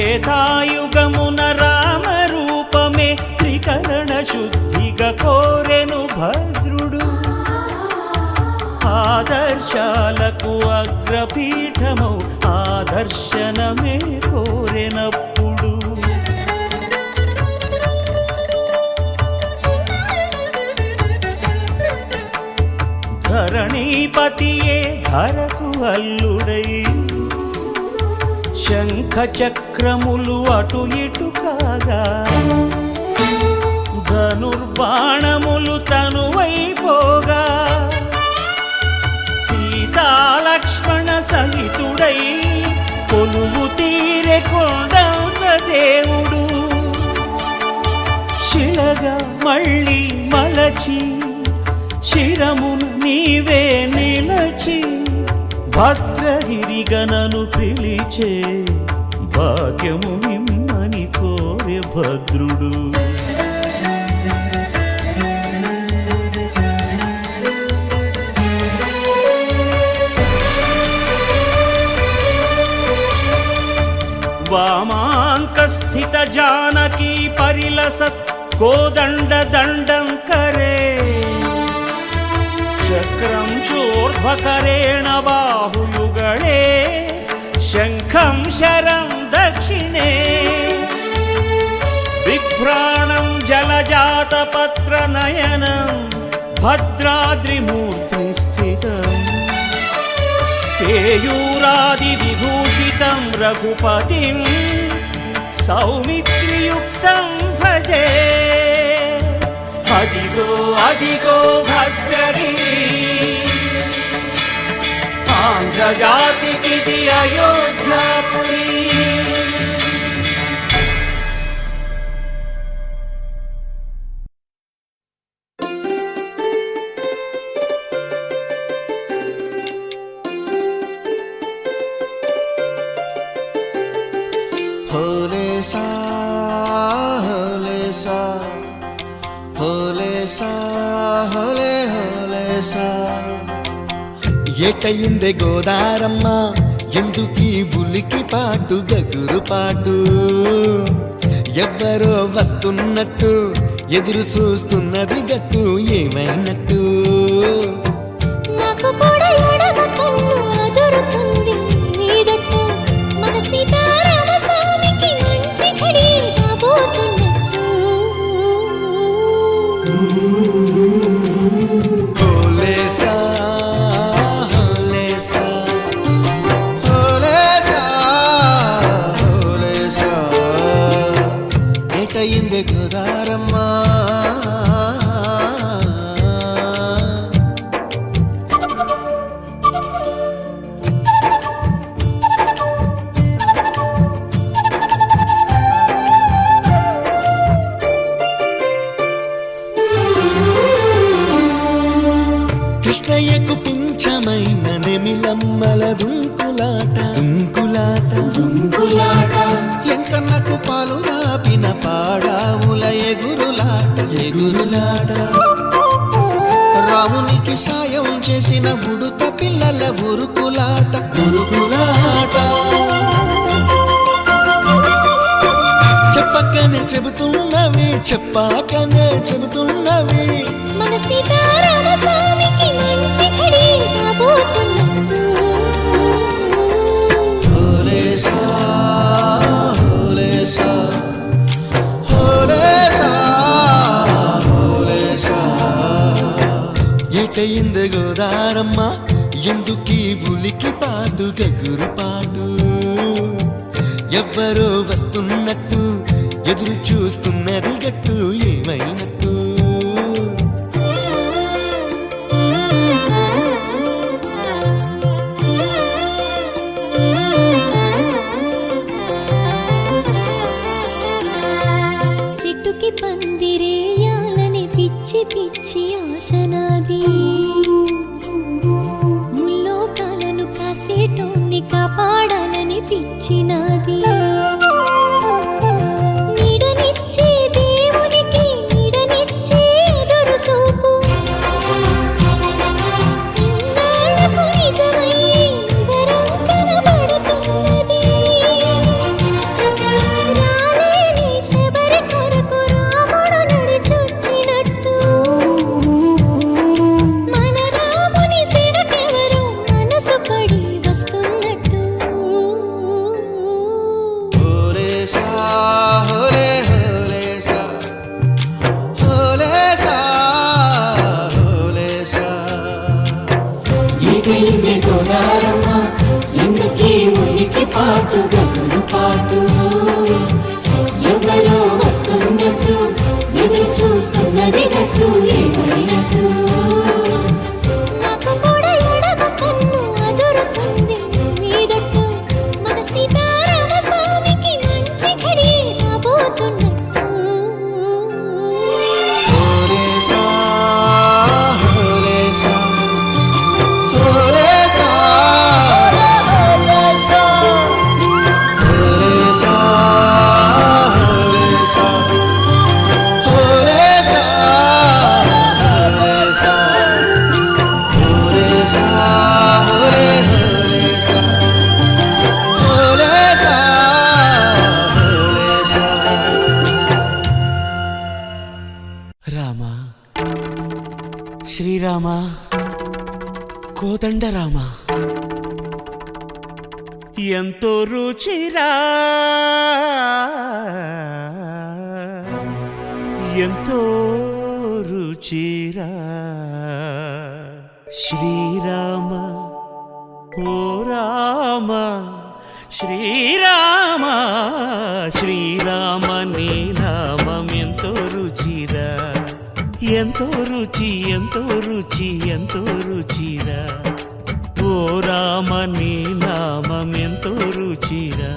త్రేతాయుగమున రామ రూపమే త్రికరణ శుద్ధిగా కోరెను భద్రుడు ఆదర్శాలకు అగ్రపీఠము ఆదర్శనమే కోరెనప్పుడు ధరణీపతియే ధరకు అల్లుడై శంఖ చక్రములు అటు ఇటు కాగా ధనుర్బాణములు తనువైపోగా సీతాలక్ష్మణ సహితుడై కొలువు తీరె కొండంత దేవుడు శిలగా మళ్ళీ మలచి శిరమును నీవే నిలచి భద్రగిరిగనను పిలిచే భాగ్యము మిమ్మని కోరే భద్రుడు. वामाङ्कस्थित जानकी परिलसत् कोदण्ड दण्डं करे चक्रं चोर्ध्वकरेण बाहुयुगळे शङ्खं शरं दक्षिणे बिभ्राणं जलजातपत्रनयनं भद्राद्रिमूर्तिस्थितम् केयूरादिविभूषितं रघुपतिं सौमित्रियुक्तं भजे. अदिगो अदिगो भद्रगिरि आन्ध्रजातिकिदि अयोध्यापुरी. होले सा होले सा होले सा होले होले सा ఏటయిందే గోదారమ్మ ఎందుకీ బులికి పాటు గగురు పాటు ఎవ్వరో వస్తున్నట్టు ఎదురు చూస్తున్నది గట్టు ఏమైనట్టు నాకు కూడా ఎడమ కన్ను అదురుతుంది నీదట్టు మన సీతారామ స్వామికి మంచి ఘడి రాబోతున్నట్టు హోలే సా హోలే సా హోలే సా హోలే సా ఏటయిందే గోదారమ్మ కృష్ణయ్యకు పింఛమైన నెమిలమ్మల దుంకులాట దుంకులాట దుంకులాట ఎంకన్నకు పాలు రాపిన పాడావుల ఎగురులాట ఎగురులాట రామునికి సాయం చేసిన ఉడుత పిల్లల ఉరుకులాట ఉరుకులాట చెప్పకనే చెబుతున్నవి చెప్పాకనే చెబుతున్నవి మన సీతారామ స్వామికి మంచి ఘడి రాబోతున్నట్టు హోలే సా హోలే సా హోలే సా హోలే సా ఏటయింది గోదారమ్మ ఎందుకీ బులికి పాటు గగురు పాటు ఎవ్వరో వస్తున్నట్టు ఎదురు చూస్తున్నది గట్టు ఏమైనట్టు సిట్టుకి పందిరేయాలని పిచ్చి పిచ్చి ఆశనాది ముల్లోకాలను కాసేటోన్ని కాపాడాలని పిచ్చినాది నీడనిచ్చే దేవునికి నీడనిచ్చే ఎదురు చూపు ఇన్నాళ్లకు నిజమయ్యి వరం కనబడుతున్నది రాలేని శబరి కొరకు రాముడు నడిచొచ్చినట్టు మన రాముని సేవకెవరు మనసు పడి వస్తున్నట్టు హోలే సా హోలే హోలే సా హోలే సా హోలే సా ఏటైంది గోదారమ్మ ఎందుకీ ఉలికి పాటు గగురు పాటు ఎవరో వస్తున్నట్టు ఎదురు చూస్తున్నది గట్టు ఏమైనట్టు నాకు కూడా ఎడమ కన్ను అదురుతుంది నీదట్టు మన సీతారామ స్వామికి మంచి ఘడి రాబోతున్నట్టు శ్రీరామ కోదండరామ ఎంతో రుచిరా ఎంతో రుచిరా శ్రీరామ ఓ రామ శ్రీరామ శ్రీరామ నీ నామం ఎంతో రుచిరా ఎంతో రుచి ఎంతో రుచి ఎంతో రుచిరా ఓ రామ నీ నామం ఎంతో రుచిరా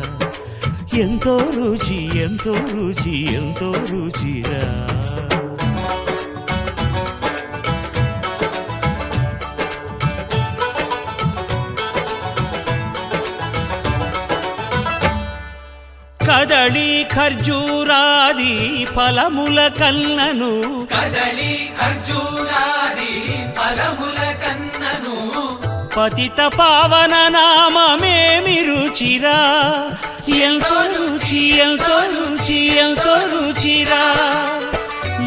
ఎంతో రుచి ఎంతో రుచి ఎంతో రుచిరా కదళి ఖర్జూరాది ఫలముల కన్నను కదలి ఖర్జూరాది ఫలముల కన్నను పతిత పావన నామమేమి రుచిరా ఎంతో రుచి ఎంతో రుచి ఎంతో రుచిరా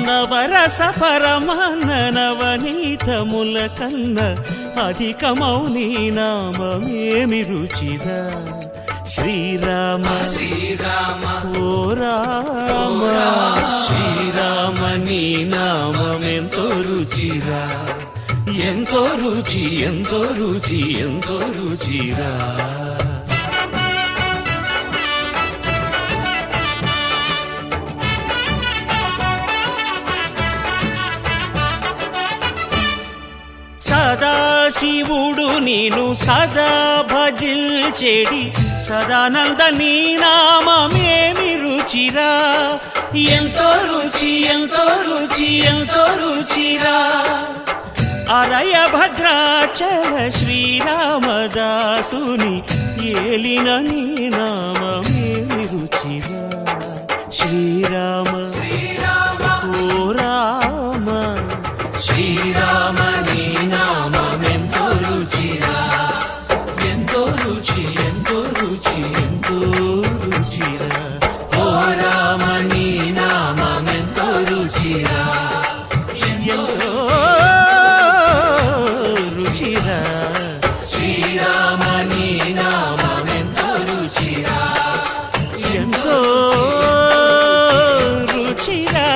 నవరస పరమాన్న నవనీతముల కన్న అధికమౌని నామమేమి రుచిరా శ్రీరామ శ్రీరామ ఓ రామ శ్రీరామ నీ నామం ఎంతో రుచిరా ఎంతో రుచి ఎంతో రుచి ఎంతో రుచిరా సదాశివుడు నేను సదా భజిల్చెడి సదానంద నీ నామమేమి రుచిరా ఎంతో రుచి ఎంతో రుచి ఎంతో రుచిరా అరయ భద్రాచల శ్రీరామదాసుని ఏలిన నీ నామమేమి రుచిరా శ్రీరామ ఓ రామ శ్రీరామ నీ నామం ఎంతో రుచిరా ఎంతో రుచి ఎంతో రుచి ఎంతో రుచిరా ఓ రామ నీ నామం ఎంతో రుచిరా ఎంతో రుచిరా శ్రీరామ నీ నామం ఎంతో రుచిరా ఎంతో రుచిరా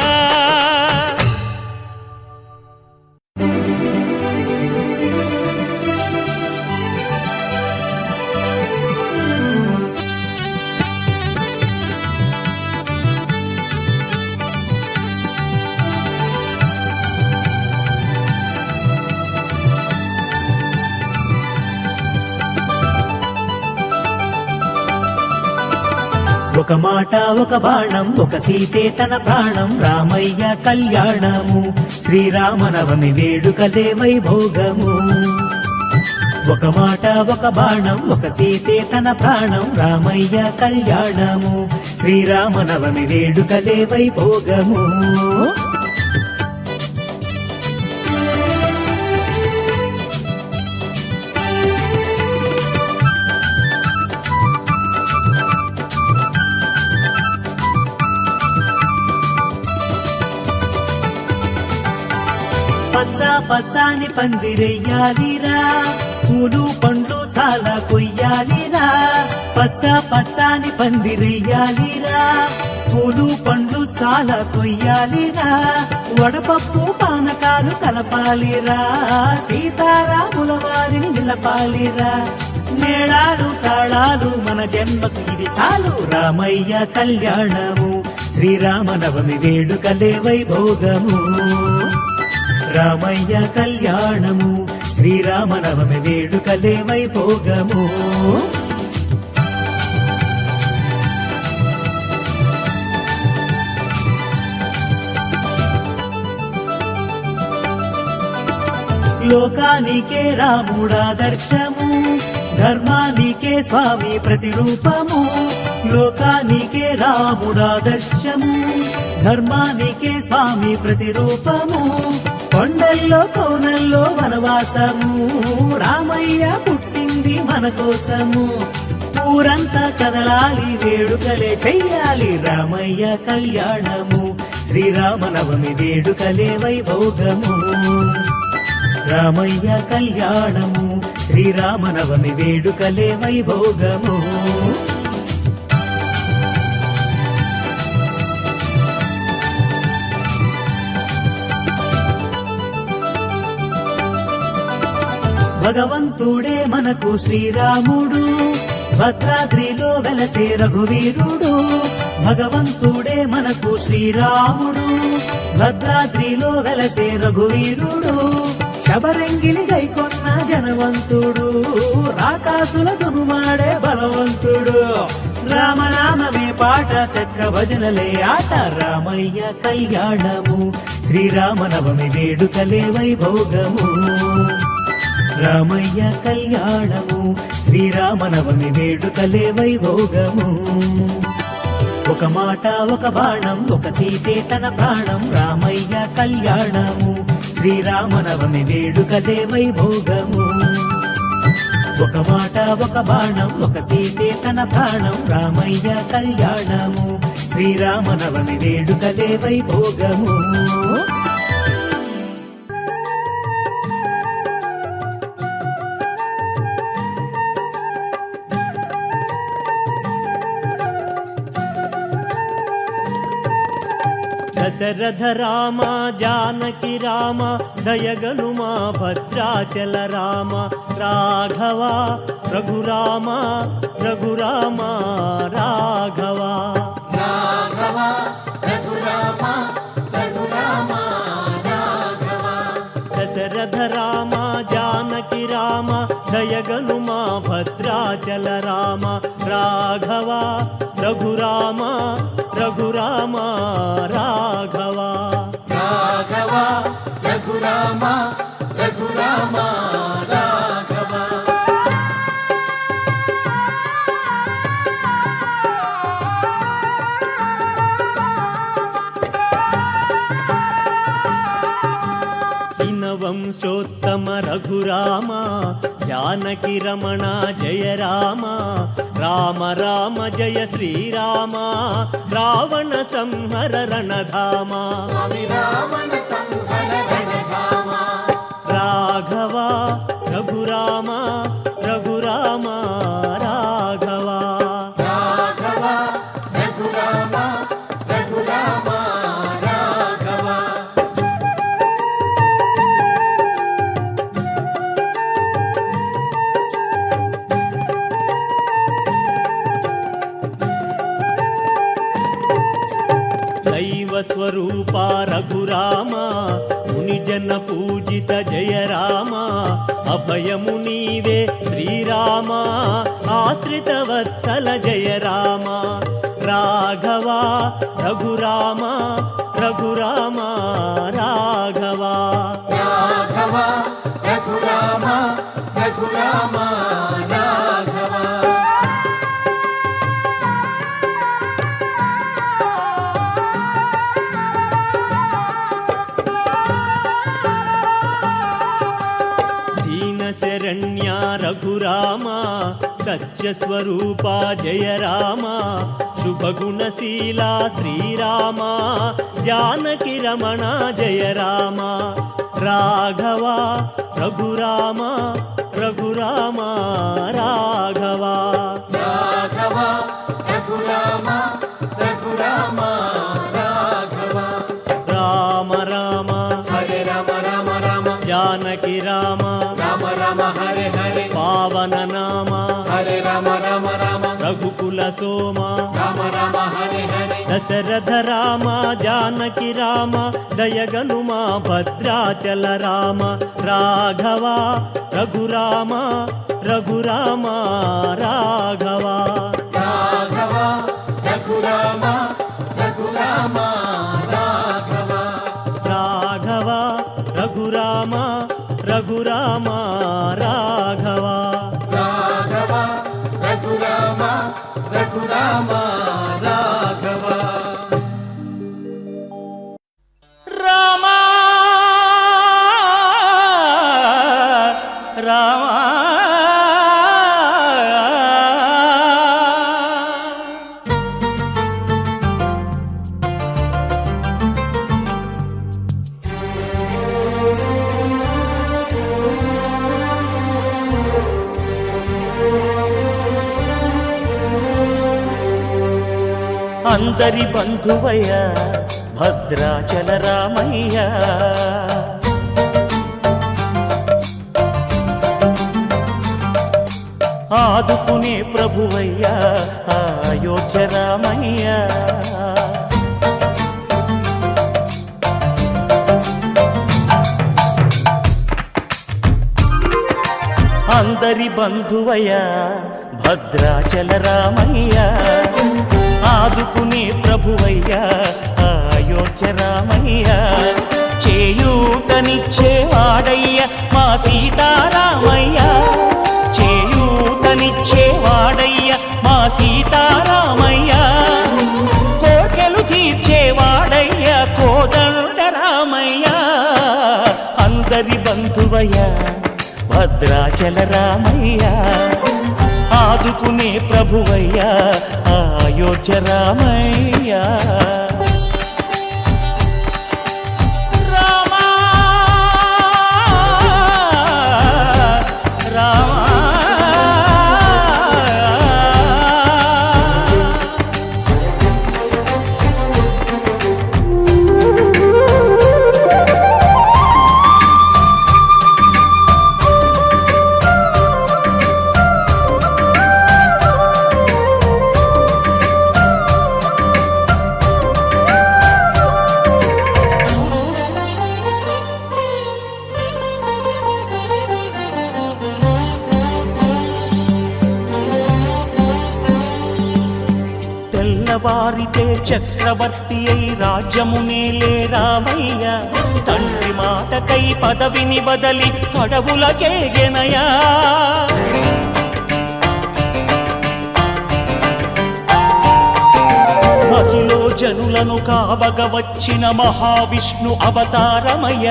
ఒక మాట ఒక బాణం ఒక సీతే తన ప్రాణం రామయ్య కళ్యాణము శ్రీరామనవమి వేడుకలే వైభోగము ఒక మాట ఒక బాణం ఒక సీతే తన ప్రాణం రామయ్య కళ్యాణము శ్రీరామనవమి వేడుకలే వైభోగము పచ్చ పచ్చాని పందిరెయ్యాలిరా పూలు పండ్లు చాలా కొయ్యాలిరా పచ్చ పచ్చాని పందిరెయ్యాలిరా పూలు పండ్లు చాలా కొయ్యాలిరా వడపప్పు పానకాలు కలపాలిరా సీతారాముల వారిని నిలపాలిరా మేళాలు తాళాలు మన జన్మకు ఇది చాలు రామయ్య కళ్యాణము శ్రీరామనవమి వేడుకలే వైభోగము రామయ్య కళ్యాణము శ్రీరామనవమి వేడుకలే వైభోగము లోకానికే రాముడాదర్శము ధర్మానికే స్వామి ప్రతిరూపము లోకానికే రాముడాదర్శము ధర్మానికే స్వామి ప్రతిరూపము కొండల్లో కోనల్లో వనవాసము రామయ్య పుట్టింది మన కోసము ఊరంతా కదలాలి వేడుకలే చెయ్యాలి రామయ్య కళ్యాణము శ్రీరామనవమి వేడుకలే వైభోగము రామయ్య కళ్యాణము శ్రీరామనవమి వేడుకలే వైభోగము భగవంతుడే మనకు శ్రీరాముడు భద్రాద్రిలో వెలసే రఘువీరుడు భగవంతుడే మనకు శ్రీరాముడు భద్రాద్రిలో వెలసే రఘువీరుడు శబరంగిలి గైకొన్న జనవంతుడు రాకాసుల దునుమాడే బలవంతుడు రామనామమే పాట చక్క భజనలే ఆట రామయ్య కళ్యాణము శ్రీరామనవమి వేడుకలే వైభోగము రామయ్య కళ్యాణము శ్రీరామనవమి వేడుకలే వైభోగము ఒక మాట ఒక బాణం ఒక సీతే తన ప్రాణం రామయ్య కళ్యాణము శ్రీరామనవమి వేడుకలే వైభోగము ఒక మాట ఒక బాణం ఒక సీతే తన ప్రాణం రామయ్య కళ్యాణము శ్రీరామనవమి వేడుకలే వైభోగము దశరథ రామ జానకి రామ దయగనుమా భద్రాచల రామ రాఘవ రఘురామ రఘురామ రాఘవ రాఘవ రఘురామ రఘురామ రాఘవ దశరథ రామ జానకి రామ దయగనుమా భద్రాచల రామ రాఘవ రఘురామ రఘురామ రాఘవ రాఘవ రఘురామ రఘురామ రాఘవ వంశోత్తమ రఘురామ జానకి రమణ జయ రామ రామ రామ జయ శ్రీరామ రావణ సంహర రణధామ రాఘవ రఘురామ రఘురామ రాఘవ రాఘవ రఘురామ రఘురామ రాఘవ దైవ స్వరూప రఘురామ మునిజన పూజిత జయ రామ అభయము నీవే శ్రీరామ ఆశ్రిత వత్సల జయ రామ రాఘవ రఘురామ రఘురామ రాఘవ రాఘవ రఘురామ రఘురామ రాఘవ శరణ్య రఘురామ సత్యస్వరూప జయ రామ శుభగుణశీల శ్రీరామ జానకి రమణ జయ రామ రాఘవ రఘురామ రఘురామ రాఘవ రాఘవ రఘురామ రఘురామ రాఘవ రామ రామ హరే రామ రామ రామ జానకి రామ రామ రామ హరే హరే పావన నామ హరే రామ రామ రామ రఘుకుల సోమ రామ రామ హరే హరే దశరథ రామ జానకి రామ దయగనుమా భద్రాచల రామ రాఘవ రఘురామ రఘురామ రాఘవ రాఘవ రఘురామ రఘురామ రాఘవ రాఘవ రఘురామ రఘురామ రాఘవ రాఘవ రఘురామ రఘురామ రాఘవ రామ రామ అందరి బంధువయ్య భద్రాచల రామయ్య. ఆదుకునే ప్రభువయ్య అయోధ్య రామయ్య. అందరి బంధువయ్య భద్రాచల రామయ్య. ఆదుకునే ప్రభువయ్య అయోధ్య రామయ్య. చేయూతనిచ్చేవాడయ్య మా సీతారామయ్య. చేయూతనిచ్చేవాడయ్య మా సీతారామయ్య. కోర్కెలు తీర్చేవాడయ్య కోదండ రామయ్య. అందరి బంధువయ్య భద్రాచల రామయ్య. ఆదుకునే ప్రభువయ్య అయోధ్య రామయ్య. రామా రామా తెల్లవారితే చక్రవర్తి అయి రాజ్యమునేలే రామయ్య. తండ్రి మాటకై పదవిని బదలి అడవులకేగెనయా. మహిలో జనులను కావగ వచ్చిన మహావిష్ణు అవతారమయ్య.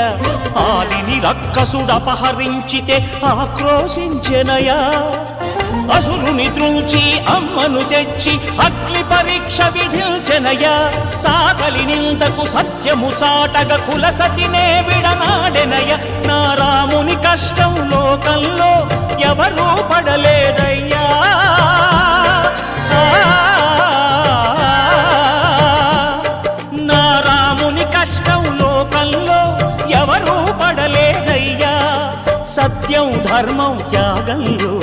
ఆలిని రక్కసుడపహరించితే ఆక్రోశించెనయా. అసురుని త్రుంచి అమ్మను తెచ్చి అగ్ని పరీక్ష విధించెనయ. సాకలి నిందకు సత్యము చాటగ కులసతినే విడనాడెనయ. నా రాముని కష్టం లోకంలో ఎవరూ పడలేదయ్యా. నా రాముని కష్టం లోకంలో ఎవరూ పడలేదయ్యా. సత్యం ధర్మం త్యాగంలో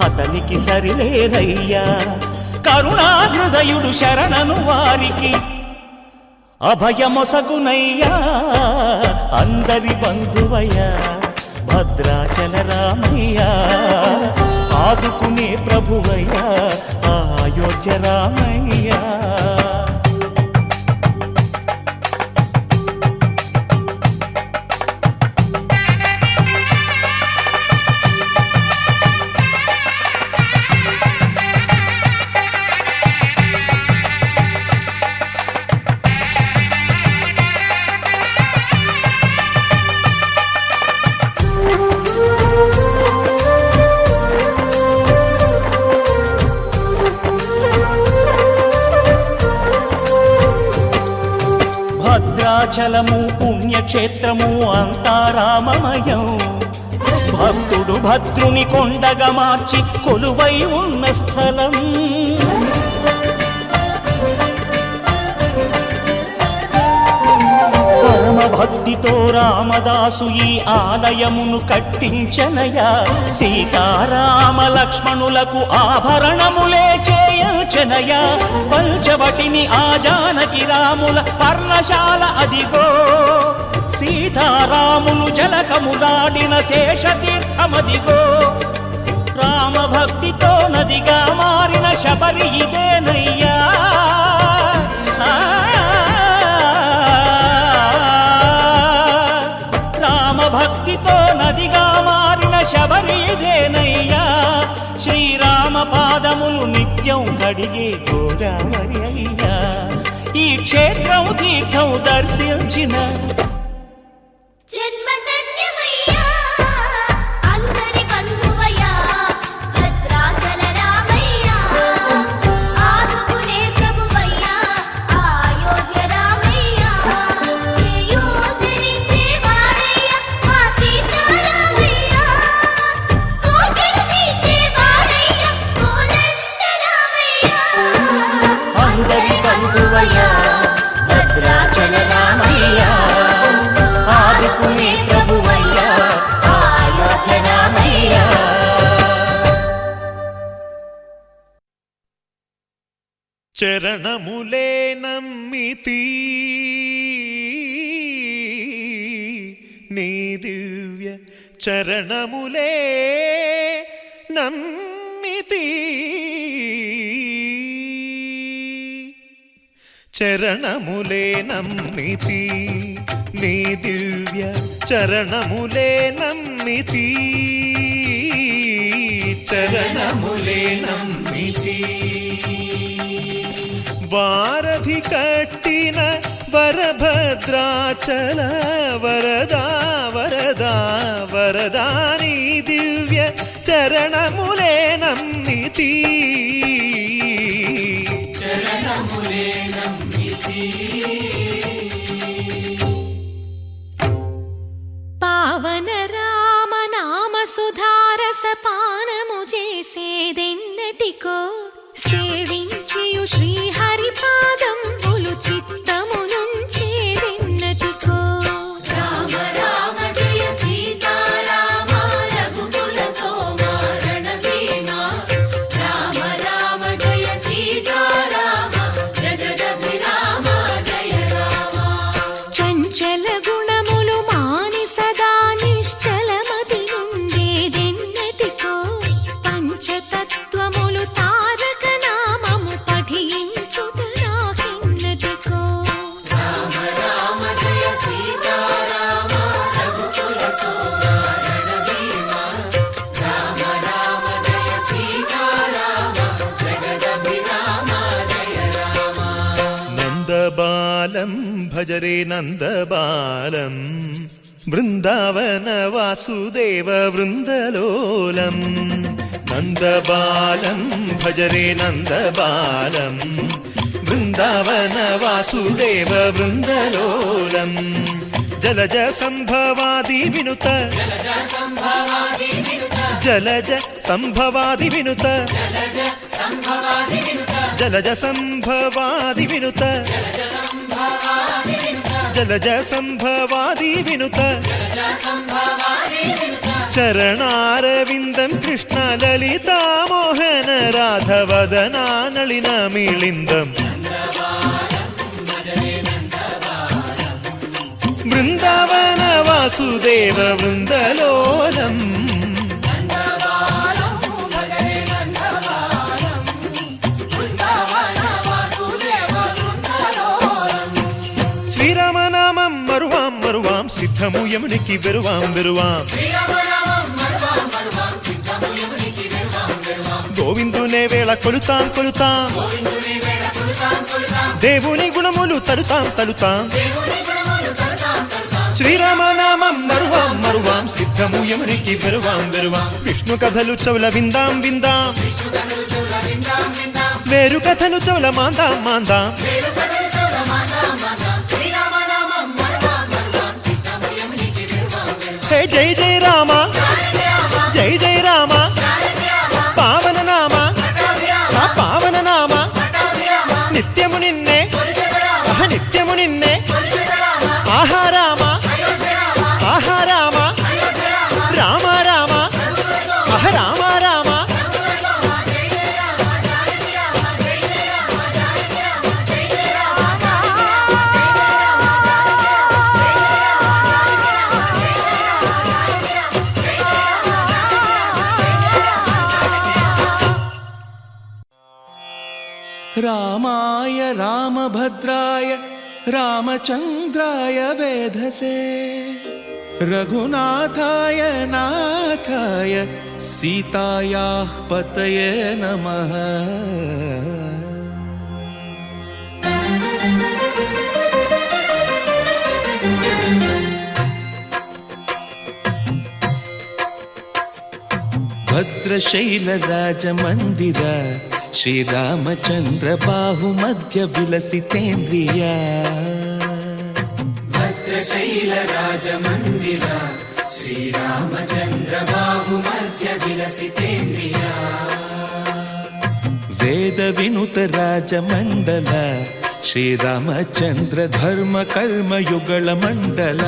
అతనికి సరిలేరయ్యా. కరుణాహృదయుడు శరణను వారికి అభయమొసగునయ్యా. అందరి బంధువయ్య భద్రాచల రామయ్య. ఆదుకునే ప్రభువయ్య అయోధ్య రామయ్య. భద్రాచలము పుణ్యక్షేత్రము అంతా రామమయం. భక్తుడు భద్రుని కొండగా మార్చి కొలువై ఉన్న స్థలం. పరమ భక్తితో రామదాసు ఈ ఆలయమును కట్టించనయా. సీతారామ లక్ష్మణులకు ఆభరణములే చేయించనయా. పంచవటిని ఆ జానకి రాముల పర్ణశాల అదిగో. సీతారాములు జలకములాడిన శేషతీర్థమదిగో. రామ భక్తితో నదిగా మారిన శబరి ఇదేనయ్యా. భక్తితో నదిగా మారిన శబరి ఇదేనయ్యా. శ్రీరామ పాదములు నిత్యం కడిగే గోదావరి అయ్యా. ఈ క్షేత్రం తీర్థం దర్శించిన చరణములే నమ్మితి నీ దివ్య చరణములే నమ్మితి చరణములే నమ్మితి నీ దివ్య చరణములే నమ్మితి చరణములే నమ్మితి వారధి కట్టిన వరభద్రాచల వరదా వరదా వరదా నీ దివ్య చరణములే నమ్మితి చరణములే నమ్మితి పావన రామ నామ సుధారస పానము చేసేదెన్నటికో సేవించియు శ్రీహరి పాదంబులు చిత్తము నుంచేదెన్నటికో రామ రామ జయ సీతారామ రఘుకుల సోమ రణభీమ రామ రామ జయ సీతారామ జగదభిరామ జయ రామ చంచల గుణములు మాని సదా నిశ్చలమతి నుండేదెన్నటికో పంచతత్వములు తారక నామము పఠించుట నాకెన్నటికో రామ రామ జయ సీతారామ రఘుకుల సోమ రణభీమ రామ రామ జయ సీతారామ జగదభిరామ జయ రామ నందబాలం భజరే నందబాలం బృందావన వాసుదేవ వృందలోలం నందబాలం భజరే నందబాలం బృందావన వాసుదేవ వృందలోలం జలజ సంభవాది వినుత జలజ సంభవాది వినుత జలజ సంభవాది వినుత జలజ సంభవాది వినుత చరణారవిందం కృష్ణ లలితా మోహన రాధవదనా నళిన మిళిందం బృందావన వాసుదేవ వృందలోలం శ్రీరామనామం మరువాం మరువాం సిద్ధము యమునికి వెరువాం వెరువాం గోవిందునే వేళ కొలుతాం కొలుతాం దేవుని గుణములు తలుతాం తలుతాం శ్రీరామనామం మరువాం మరువాం సిద్ధము యమునికి వెరువాం వెరువాం విష్ణు కథలు చెవుల విందాం విందాం వేరు కథలు చెవుల మాందాం మాందాం హే జై జై రామ జై జై రామ పావన నామ ఆ పావన నామ నిత్యము నిన్నే నిత్యము నిన్నే ఆహా రామ ఆహా రామ రామ రామ ఆహ రామ రామ రామాయ రామభద్రాయ రామచంద్రాయ వేధసే రఘునాథాయ నాథాయ సీతాయాః పతయే నమః భద్రశైలరాజమందిర శ్రీరామచంద్ర బాహుమధ్య విలసితేంద్రియ భద్రశైల రాజమందిర శ్రీరామచంద్ర బాహుమధ్య విలసితేంద్రియ వేద వినుత రాజమండల శ్రీరామచంద్ర ధర్మ కర్మ యుగళ మండల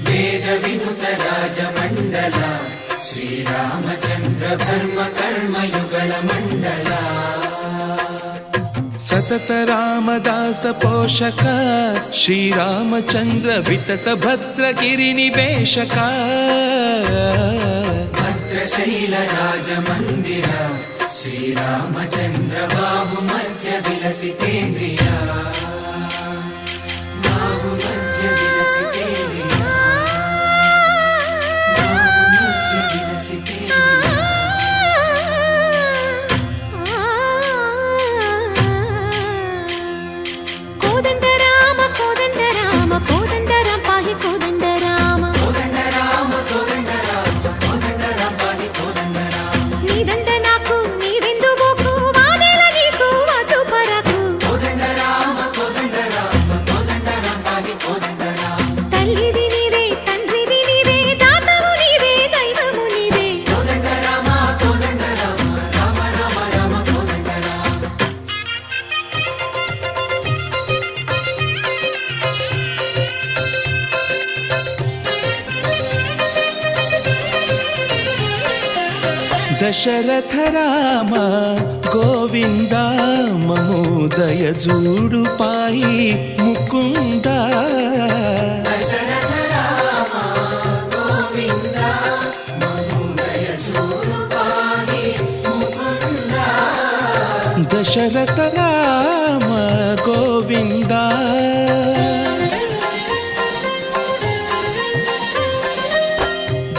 వేద వినుత రాజమండల శ్రీరామచంద్ర ధర్మ కర్మ యుగళ మండల సతత రామదాస పోషక శ్రీరామచంద్ర వితత భద్రగిరి నివేశక భద్రశైల రాజమందిర శ్రీరామచంద్ర బాహు మధ్య విలసితేంద్రియ బాహు మధ్య విలసితేంద్రియ బాహు మధ్య విలసితేంద్రియ కోదండ రామ కోదండ రామ కోదండ రామ పాహి కోదండ రామ కోదండ రామ కోదండ రామ కోదండ రామ పాహి కోదండ రామ నీదండ నాకు నీవెందు బోకు వాదేల నీకు వద్దు పరకు కోదండ రామ కోదండ రామ కోదండ రామ పాహి కోదండ రామ తల్లివి నీవే తండ్రివి నీవే దాతవు నీవే దైవము నీవే కోదండ రామ కోదండ రామ రామ రామ రామ కోదండ రామ దశరథ రామ గోవింద మమోదయ జూడు పాయి ముకుంద దశరథ రామ గోవింద మమోదయ చూడు పాహి ముకుంద దశరథ రామ గోవింద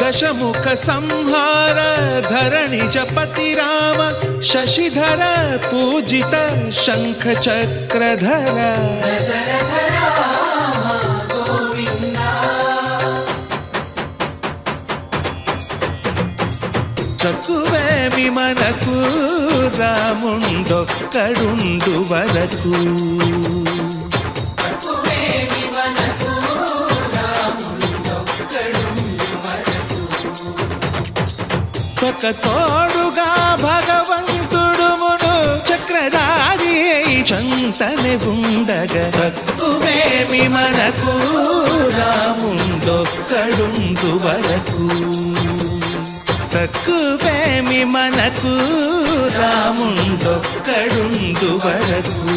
దశముఖ సంహార ధరణి జపతి రామ శశిధర పూజిత శంఖ చక్రధర దశరథ రామ గోవింద చక్కువేమి మనకు రాముండొక్కడుండు వరకు తక్కువేమి మనకు రాముండొక్కడుండు వరకు ఒక తోడుగా భగవంతుడుమును చక్రధారి అయి చంతనే ఉండగా తక్కువేమి మనకు రాముండొక్కడుండు వరకు తక్కువేమి మనకు రాముండొక్కడుండు వరకు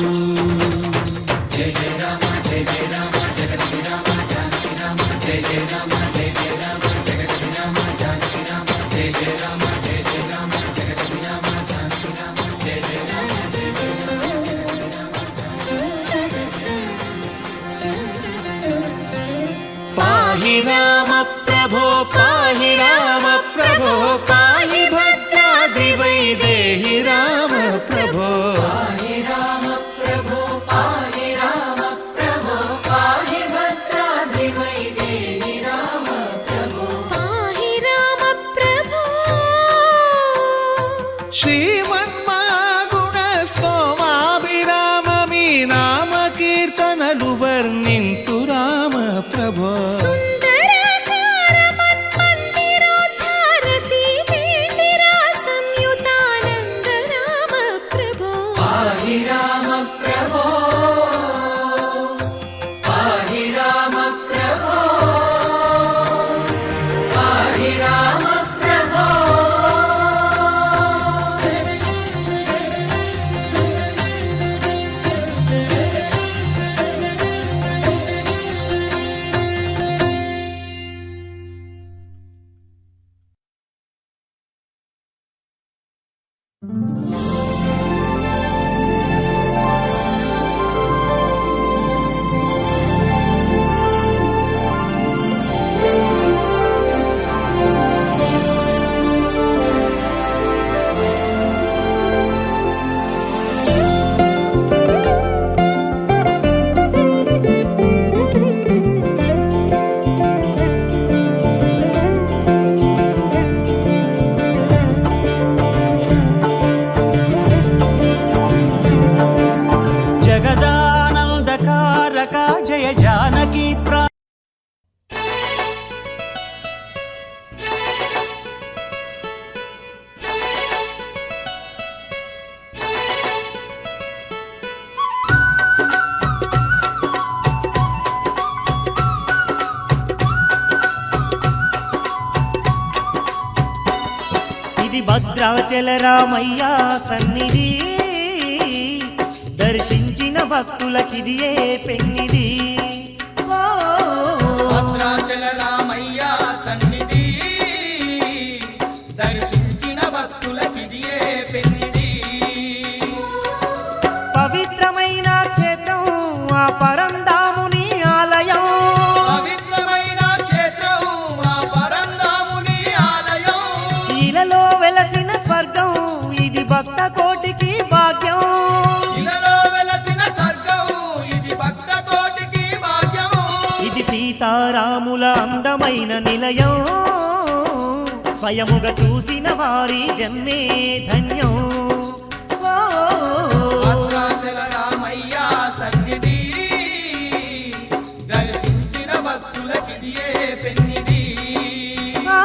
జయ జయ రామ జయ జయ రామ జగతి రామ జానకి రామ జయ జయ రామ జయ జయ రామ జగతి రామ జానకి రామ జయ జయ రామ జయ జయ రామ జగతి రామ జానకి రామ జయ జయ రామ జయ జయ రామ పాహి రామ ప్రభో పాహి రామ ప్రభో పాహి భద్రాద్రి వైదేహి రామ ప్రభో పాహి రామ ప్రభో పాహి రామ ప్రభో పాహి భద్రాద్రి వైదేహి రామ ప్రభో పాహి రామ ప్రభో శ్రీమన్మాగుణ స్తోమాభిరామ మీ నామ కీర్తనలు వర్ణింతు రామ ప్రభో సుందరాకార మన్మందిరోద్ధార సీతేందిరా సంయుతానంద రామ ప్రభో పాహి రామ ప్రభో పాహి రామ ప్రభో పాహి రామ ప్రభో జగదానందకారక జయ జానకి ప్రా ఇది భద్రాచల రామయ్య సన్నిధి దర్శించిన భక్తులకిదియే పెన్నిది. ఓ భద్రాచల రామయ్య సన్నిధి దర్శించిన భక్తులకిదియే పెన్నిది. పవిత్రమైన క్షేత్రం ఆ పరంధాముని ఆలయం. పవిత్రమైన క్షేత్రం ఆ పరంధాముని ఆలయం. ఇలలో వెలసిన స్వర్గం ఇది భక్త కోటికి భాగ్యం. ఇలలో వెలసిన స్వర్గం ఇది భక్త కోటికి భాగ్యం. ఇది సీతారాముల అందమైన నిలయం. స్వయముగా చూసిన వారి జన్మే ధన్యం. ఓ భద్రాచల రామయ్య సన్నిధి దర్శించిన భక్తులకిదియే పెన్నిది. ఆ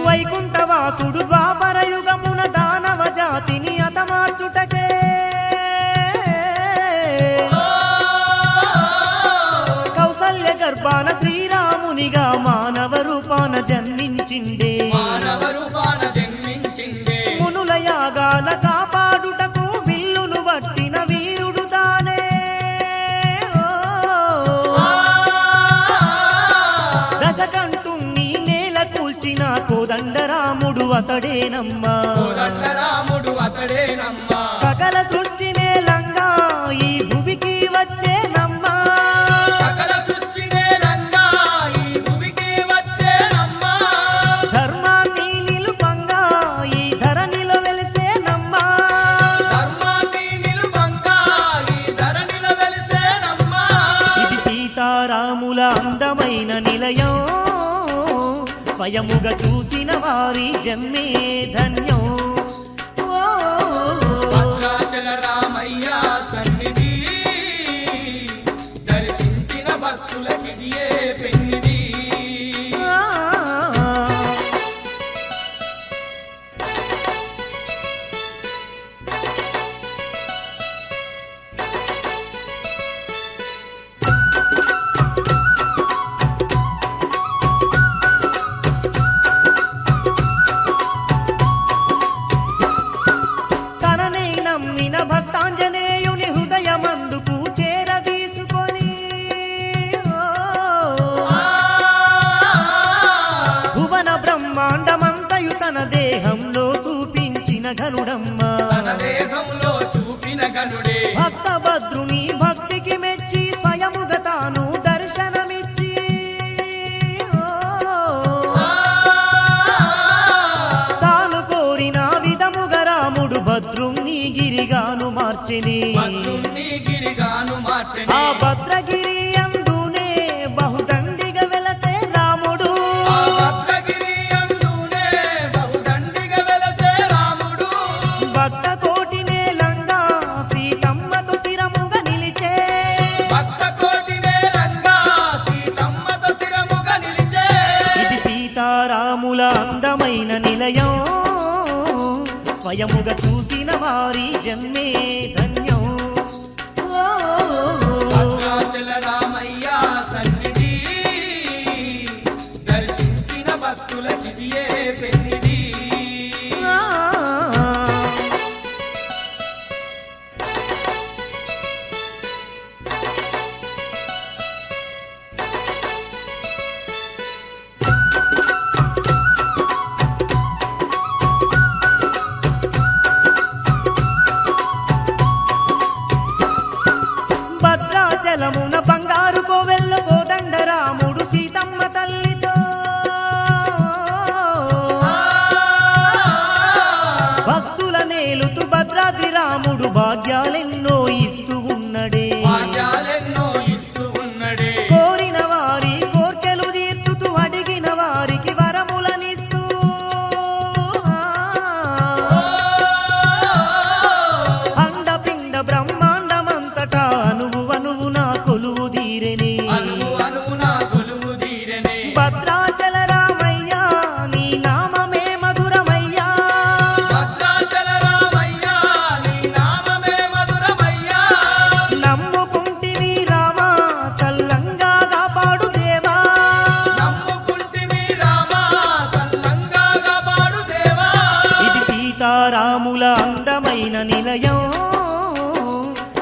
వైకుంఠవాసుడు ద్వాపర యుగమున దానవ జాతిని అతమార్చుటకే కౌసల్య గర్భాన శ్రీరామునిగా మానవ రూపాన జన్మించిండే. మానవ రూపాన జన్మించిందే. మునుల యాగాల కాపాడుటకు విల్లును పట్టిన వీరుడు తానే. దశకంఠుణ్ణి నేల కూల్చిన కోదండరాముడు అతడేనమ్మా. కోదండరాముడు అతడేనమ్మా. సకల సృష్టి నేలంగా ఈ భువికి వచ్చేనమ్మా. సకల సృష్టి నేలంగా ఈ భూమికి వచ్చేనమ్మా. ధర్మాన్ని నిలుపంగా ఈ ధరణిలో వెలిసేనమ్మా. ధర్మాన్ని నిలుపంగా ఈ ధరణిలో వెలిసేనమ్మా. ఇది సీతారాముల అందమైన నిలయం. స్వయముగా చూసిన వారి జన్మే ధన్యం. ఓ భద్రాచల రామయ్య సన్నిధి దర్శించిన భక్తులకిదియే పెన్నిది. ఆ తననే నమ్మిన భక్తాంజనేయుని హృదయమందుకు చేరదీసుకొని భువన బ్రహ్మాండమంతయు తన దేహంలో చూపించిన ఘనుడమ్మ. తన దేహంలో చూపిన గనుడే. భక్త భద్రుని భక్తికి మెచ్చి స్వయముగా తాను దర్శనమిచ్చి తాను కోరిన విధముగా రాముడు భద్రుణ్ణి గిరిగాను మార్చెని. భద్రుణ్ణి గిరిగాను మార్చెని. ఆ భద్రగిరి అందునే బహుదండిగా వెలసే రాముడు. ఆ భద్రగిరి అందునే బహుదండిగా వెలసే రాముడు. భక్త కోటి నేలంగా సీతమ్మకు స్థిరముగా నిలిచే. భక్త కోటి నేలంగా సీతమ్మతో స్థిరముగా నిలిచే. ఇది సీతారాముల అందమైన నిలయం. స్వయముగా చూసిన వారి జన్మే ధన్యం. ఓ భద్రాచల రామయ్య సన్నిధి దర్శించిన భక్తులకిదియే పెన్నిది. ఆ భద్రాచలమున బంగారు కోవెల్ల కోదండరాముడు సీతమ్మ తల్లితో భక్తుల నేలుతూ భద్రాద్రి రాముడు భాగ్యాలెన్నో ఇస్తూ ఉన్నడే. భాగ్యాలెన్నో ఇస్తూ ఉన్నడే. కోరిన వారి కోర్కెలు తీర్చుతూ అడిగిన వారికి వరములనిస్తూ అండపిండ బ్రహ్మాండమంతటా అనువు అనువున కొలువు తీరెని.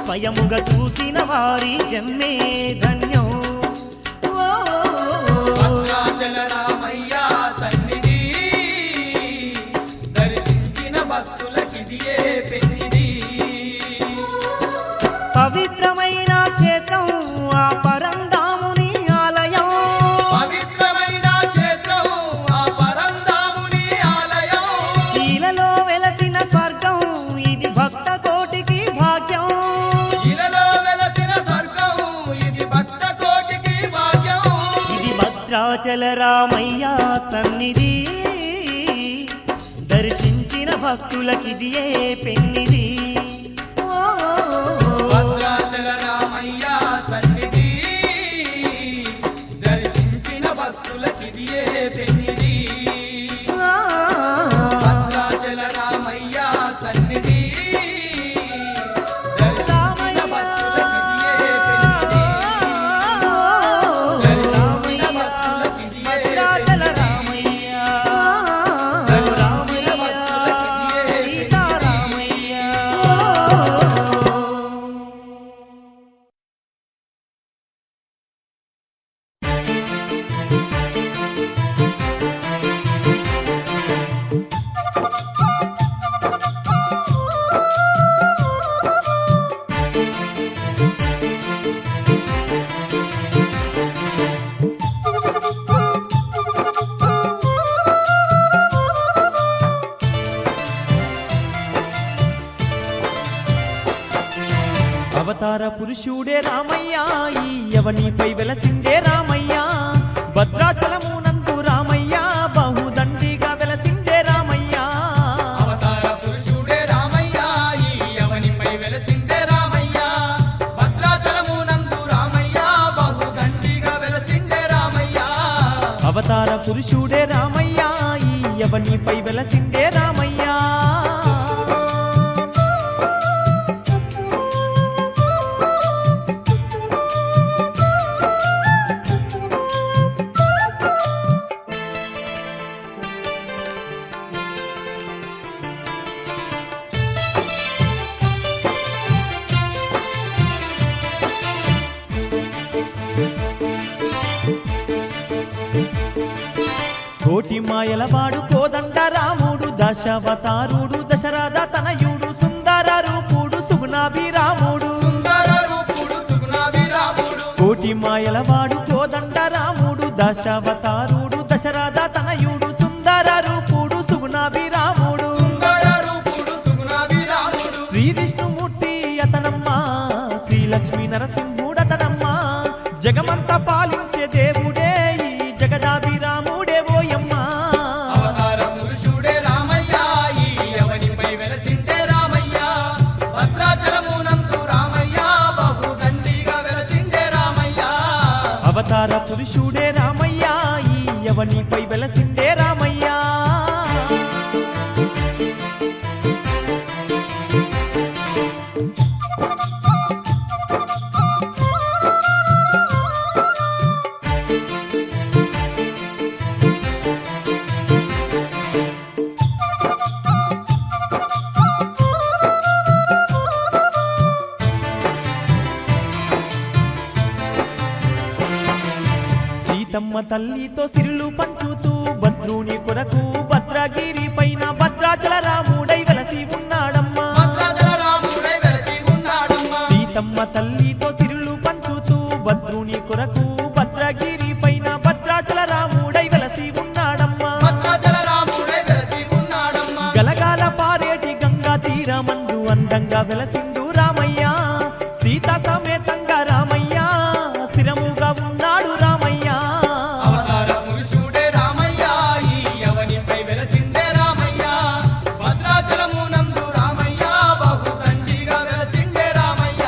స్వయముగా చూసిన వారి జన్మే ధన్యం. భద్రాచల రామయ్య సన్నిధి దర్శించిన భక్తులకిదియే పెన్నిది. పవిత్రమైన క్షేత్రం ఆ పరంధాముని ఆలయం. పవిత్రమైన క్షేత్రం ఆ పరంధాముని ఆలయం. ఈలలో వెలసిన స్వర్గం ఇది భక్త కోటికి భాగ్యం. ఇలలో వెలసిన స్వర్గం ఇది భక్త కోటికి భాగ్యం. ఇది భద్రాచల రామయ్య సన్నిధి దర్శించిన భక్తులకిదియే పెన్నిది. భద్రాచల రామయ్య సన్నిధి దర్శించిన భక్తులకిదియే పెన్నిది. భద్రాచల రామయ్య సన్నిధి దర్శించిన భక్తులకిదియే పెన్నిది. దర్శించిన భక్తులకిదియే భద్రాచల రామయ్య దర్శించిన భక్తులకిదియే సీతారామయ్య. అవతార పురుషుడే రామయ్య ఈ యవనిపై వెలసిండే రామయ్య భద్రాచలమునందు రామయ్య బహుదండిగా వెలసిండే రామయ్య అవతార పురుషుడే రామయ్య ఈ యవనిపై వెలసిండే రామయ్య భద్రాచలమునందు రామయ్య బహుదండిగా వెలసిండే రామయ్య. అవతార పురుషుడే రామయ్య ఈ యవనిపై వెలసిండే రామయ్య కోటి మాయలవాడు కోదండ రాముడు దశావతారుడు దశరథ తనయుడు సుందర రూపుడు సుగుణాభిరాముడు. సుందర రూపుడు సుగుణాభిరాముడు. కోటి మాయలవాడు కోదండ రాముడు దశావతారుడు దశరథ తనయుడు సుందర రూపుడు సుగుణాభిరాముడు. సుందర రూపుడు సుగుణాభిరాముడు. శ్రీ విష్ణుమూర్తి అతనమ్మ శ్రీ లక్ష్మీ నరసింహుడతనమ్మ జగమంతా పాలించే దేవుడే ఈ జగదాభిరాముడే ఓయమ్మ. అవతార పురుషుడే రామయ్య ఈ యవనిపై వెలసిండే రామయ్య భద్రాచలమునందు రామయ్య బహుదండిగా వెలసిండే రామయ్య. అవతార పురుషుడే రామయ్య ఈ యవనిపై వెలసిండే రామయ్య సీతమ్మ తల్లితో సిరులు పంచుతూ భద్రుని కొరకు భద్రగిరి పైన భద్రాచల రాముడై వెలసి ఉన్నాడమ్మా. భద్రాచల రాముడై వెలసి ఉన్నాడమ్మా. సీతమ్మ తల్లితో సిరులు పంచుతూ భద్రుని కొరకు భద్రగిరి పైన భద్రాచల రాముడై వెలసి ఉన్నాడమ్మా. భద్రాచల రాముడై వెలసి ఉన్నాడమ్మా. గలగాల పారేటి గంగా తీరమందు అందంగా వెలసిండు రామయ్య సీతా సమేతంగా రామయ్య స్థిరముగా ఉన్నాడు రామయ్య. అవతార పురుషుడే రామయ్య ఈ యవనిపై వెలసిండే రామయ్య భద్రాచలమునందు రామయ్య బహుదండిగా వెలసిండే రామయ్య.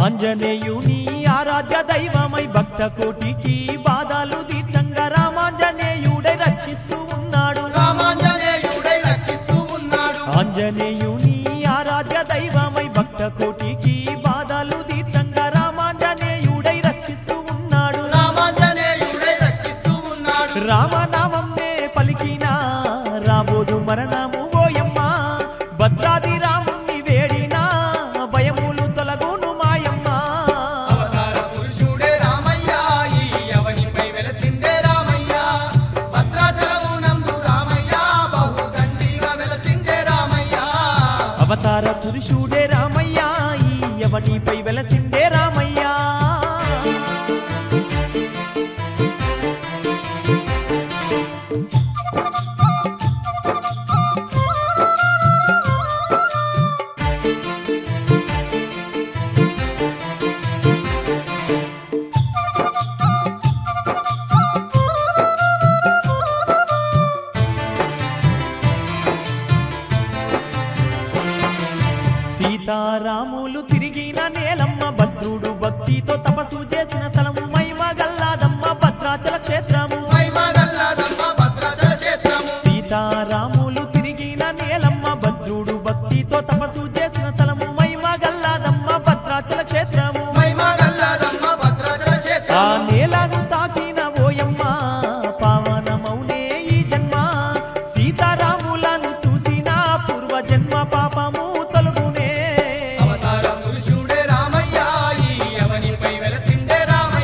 ఆంజనేయుని ఆరాధ్య దైవమై భక్త కోటికి బాధలు తీర్చంగా రామాంజనేయుడై రక్షిస్తూ ఉన్నాడు. రామాంజనేయుడై రక్షిస్తూ ఉన్నాడు. ఆంజనేయుని ఆరాధ్య దైవమై భక్త కోటికి బాధలు తీర్చంగా రామాంజనేయుడై రక్షిస్తూ ఉన్నాడు. రామాంజనేయుడై రక్షిస్తూ ఉన్నాడు. రామనామంనే పలికిన రాబోదు మరణము ఓయమ్మ భద్రాది రాముణ్ణి వేడినా భయములు తొలగును మాయమ్మ. అవతార పురుషుడే రామయ్య ఈ అవనిపై వెలసిండే రామయ్య భద్రాచలమునందు రామయ్య బహుదండిగా వెలసిండే రామయ్య. అవతార పురుషుడే రామయ్య ఈ యవనిపై వెలసిండే రామయ్య. సీతారాములు తిరిగిన నేలమ్మ భద్రుడు భక్తితో తపస్సు చేసిన స్థలము మైమగల్లాదమ్మ భద్రాచల క్షేత్రము. మహిమగల్లాదమ్మ భద్రాచల క్షేత్రము. సీతారాములు తిరిగిన నేలమ్మ భద్రుడు భక్తితో తపస్సు చేసిన స్థలము మైమగల్లాదమ్మ భద్రాచల క్షేత్రము. మహిమగల్లాదమ్మ భద్రాచల ఆ క్షేత్రము. నేలను తాకిన ఓయమ్మ పావనమౌనే ఈ జన్మ సీతారాములను చూసిన పూర్వ జన్మ పాపము తొలగునే. అవతార పురుషుడే రామయ్య ఈ అవనిపై వెలసిండే రామయ్య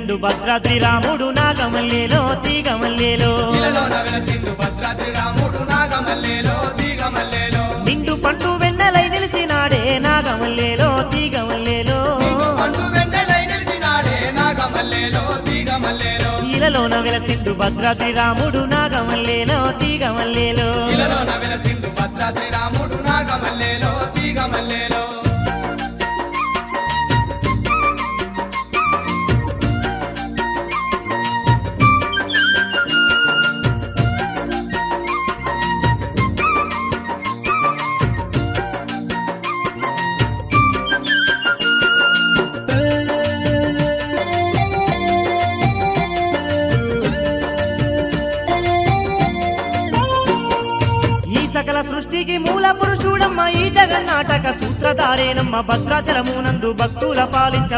వెలసిండు భద్రాద్రి రాముడు నాగమల్లేలో తీగమల్లేలో ఇలలోన వెలసిండు భద్రాద్రి రాముడు నాగమల్లేలో తీగమల్లేలో నిండు పండు వెన్నెలై నిలిసినాడే నాగమల్లేలో తీగమల్లేలో పండు వెన్నెలై నిలిచినాడే నాగమల్లేలో తీగమల్లేలో ఇలలోన వెలసిండు భద్రాద్రి రాముడు నాగమల్లేలో తీగమల్లేలో ఇలలోన వెలసిండు భద్రాద్రి రాముడు నాగమల్లేలో తీగమల్లేలో ఈ సకల సృష్టికి మూల పురుషుడమ్మ ఈ జగన్నాటక సూత్రధారేనమ్మ భద్రాచలమునందు భక్తుల పాలించ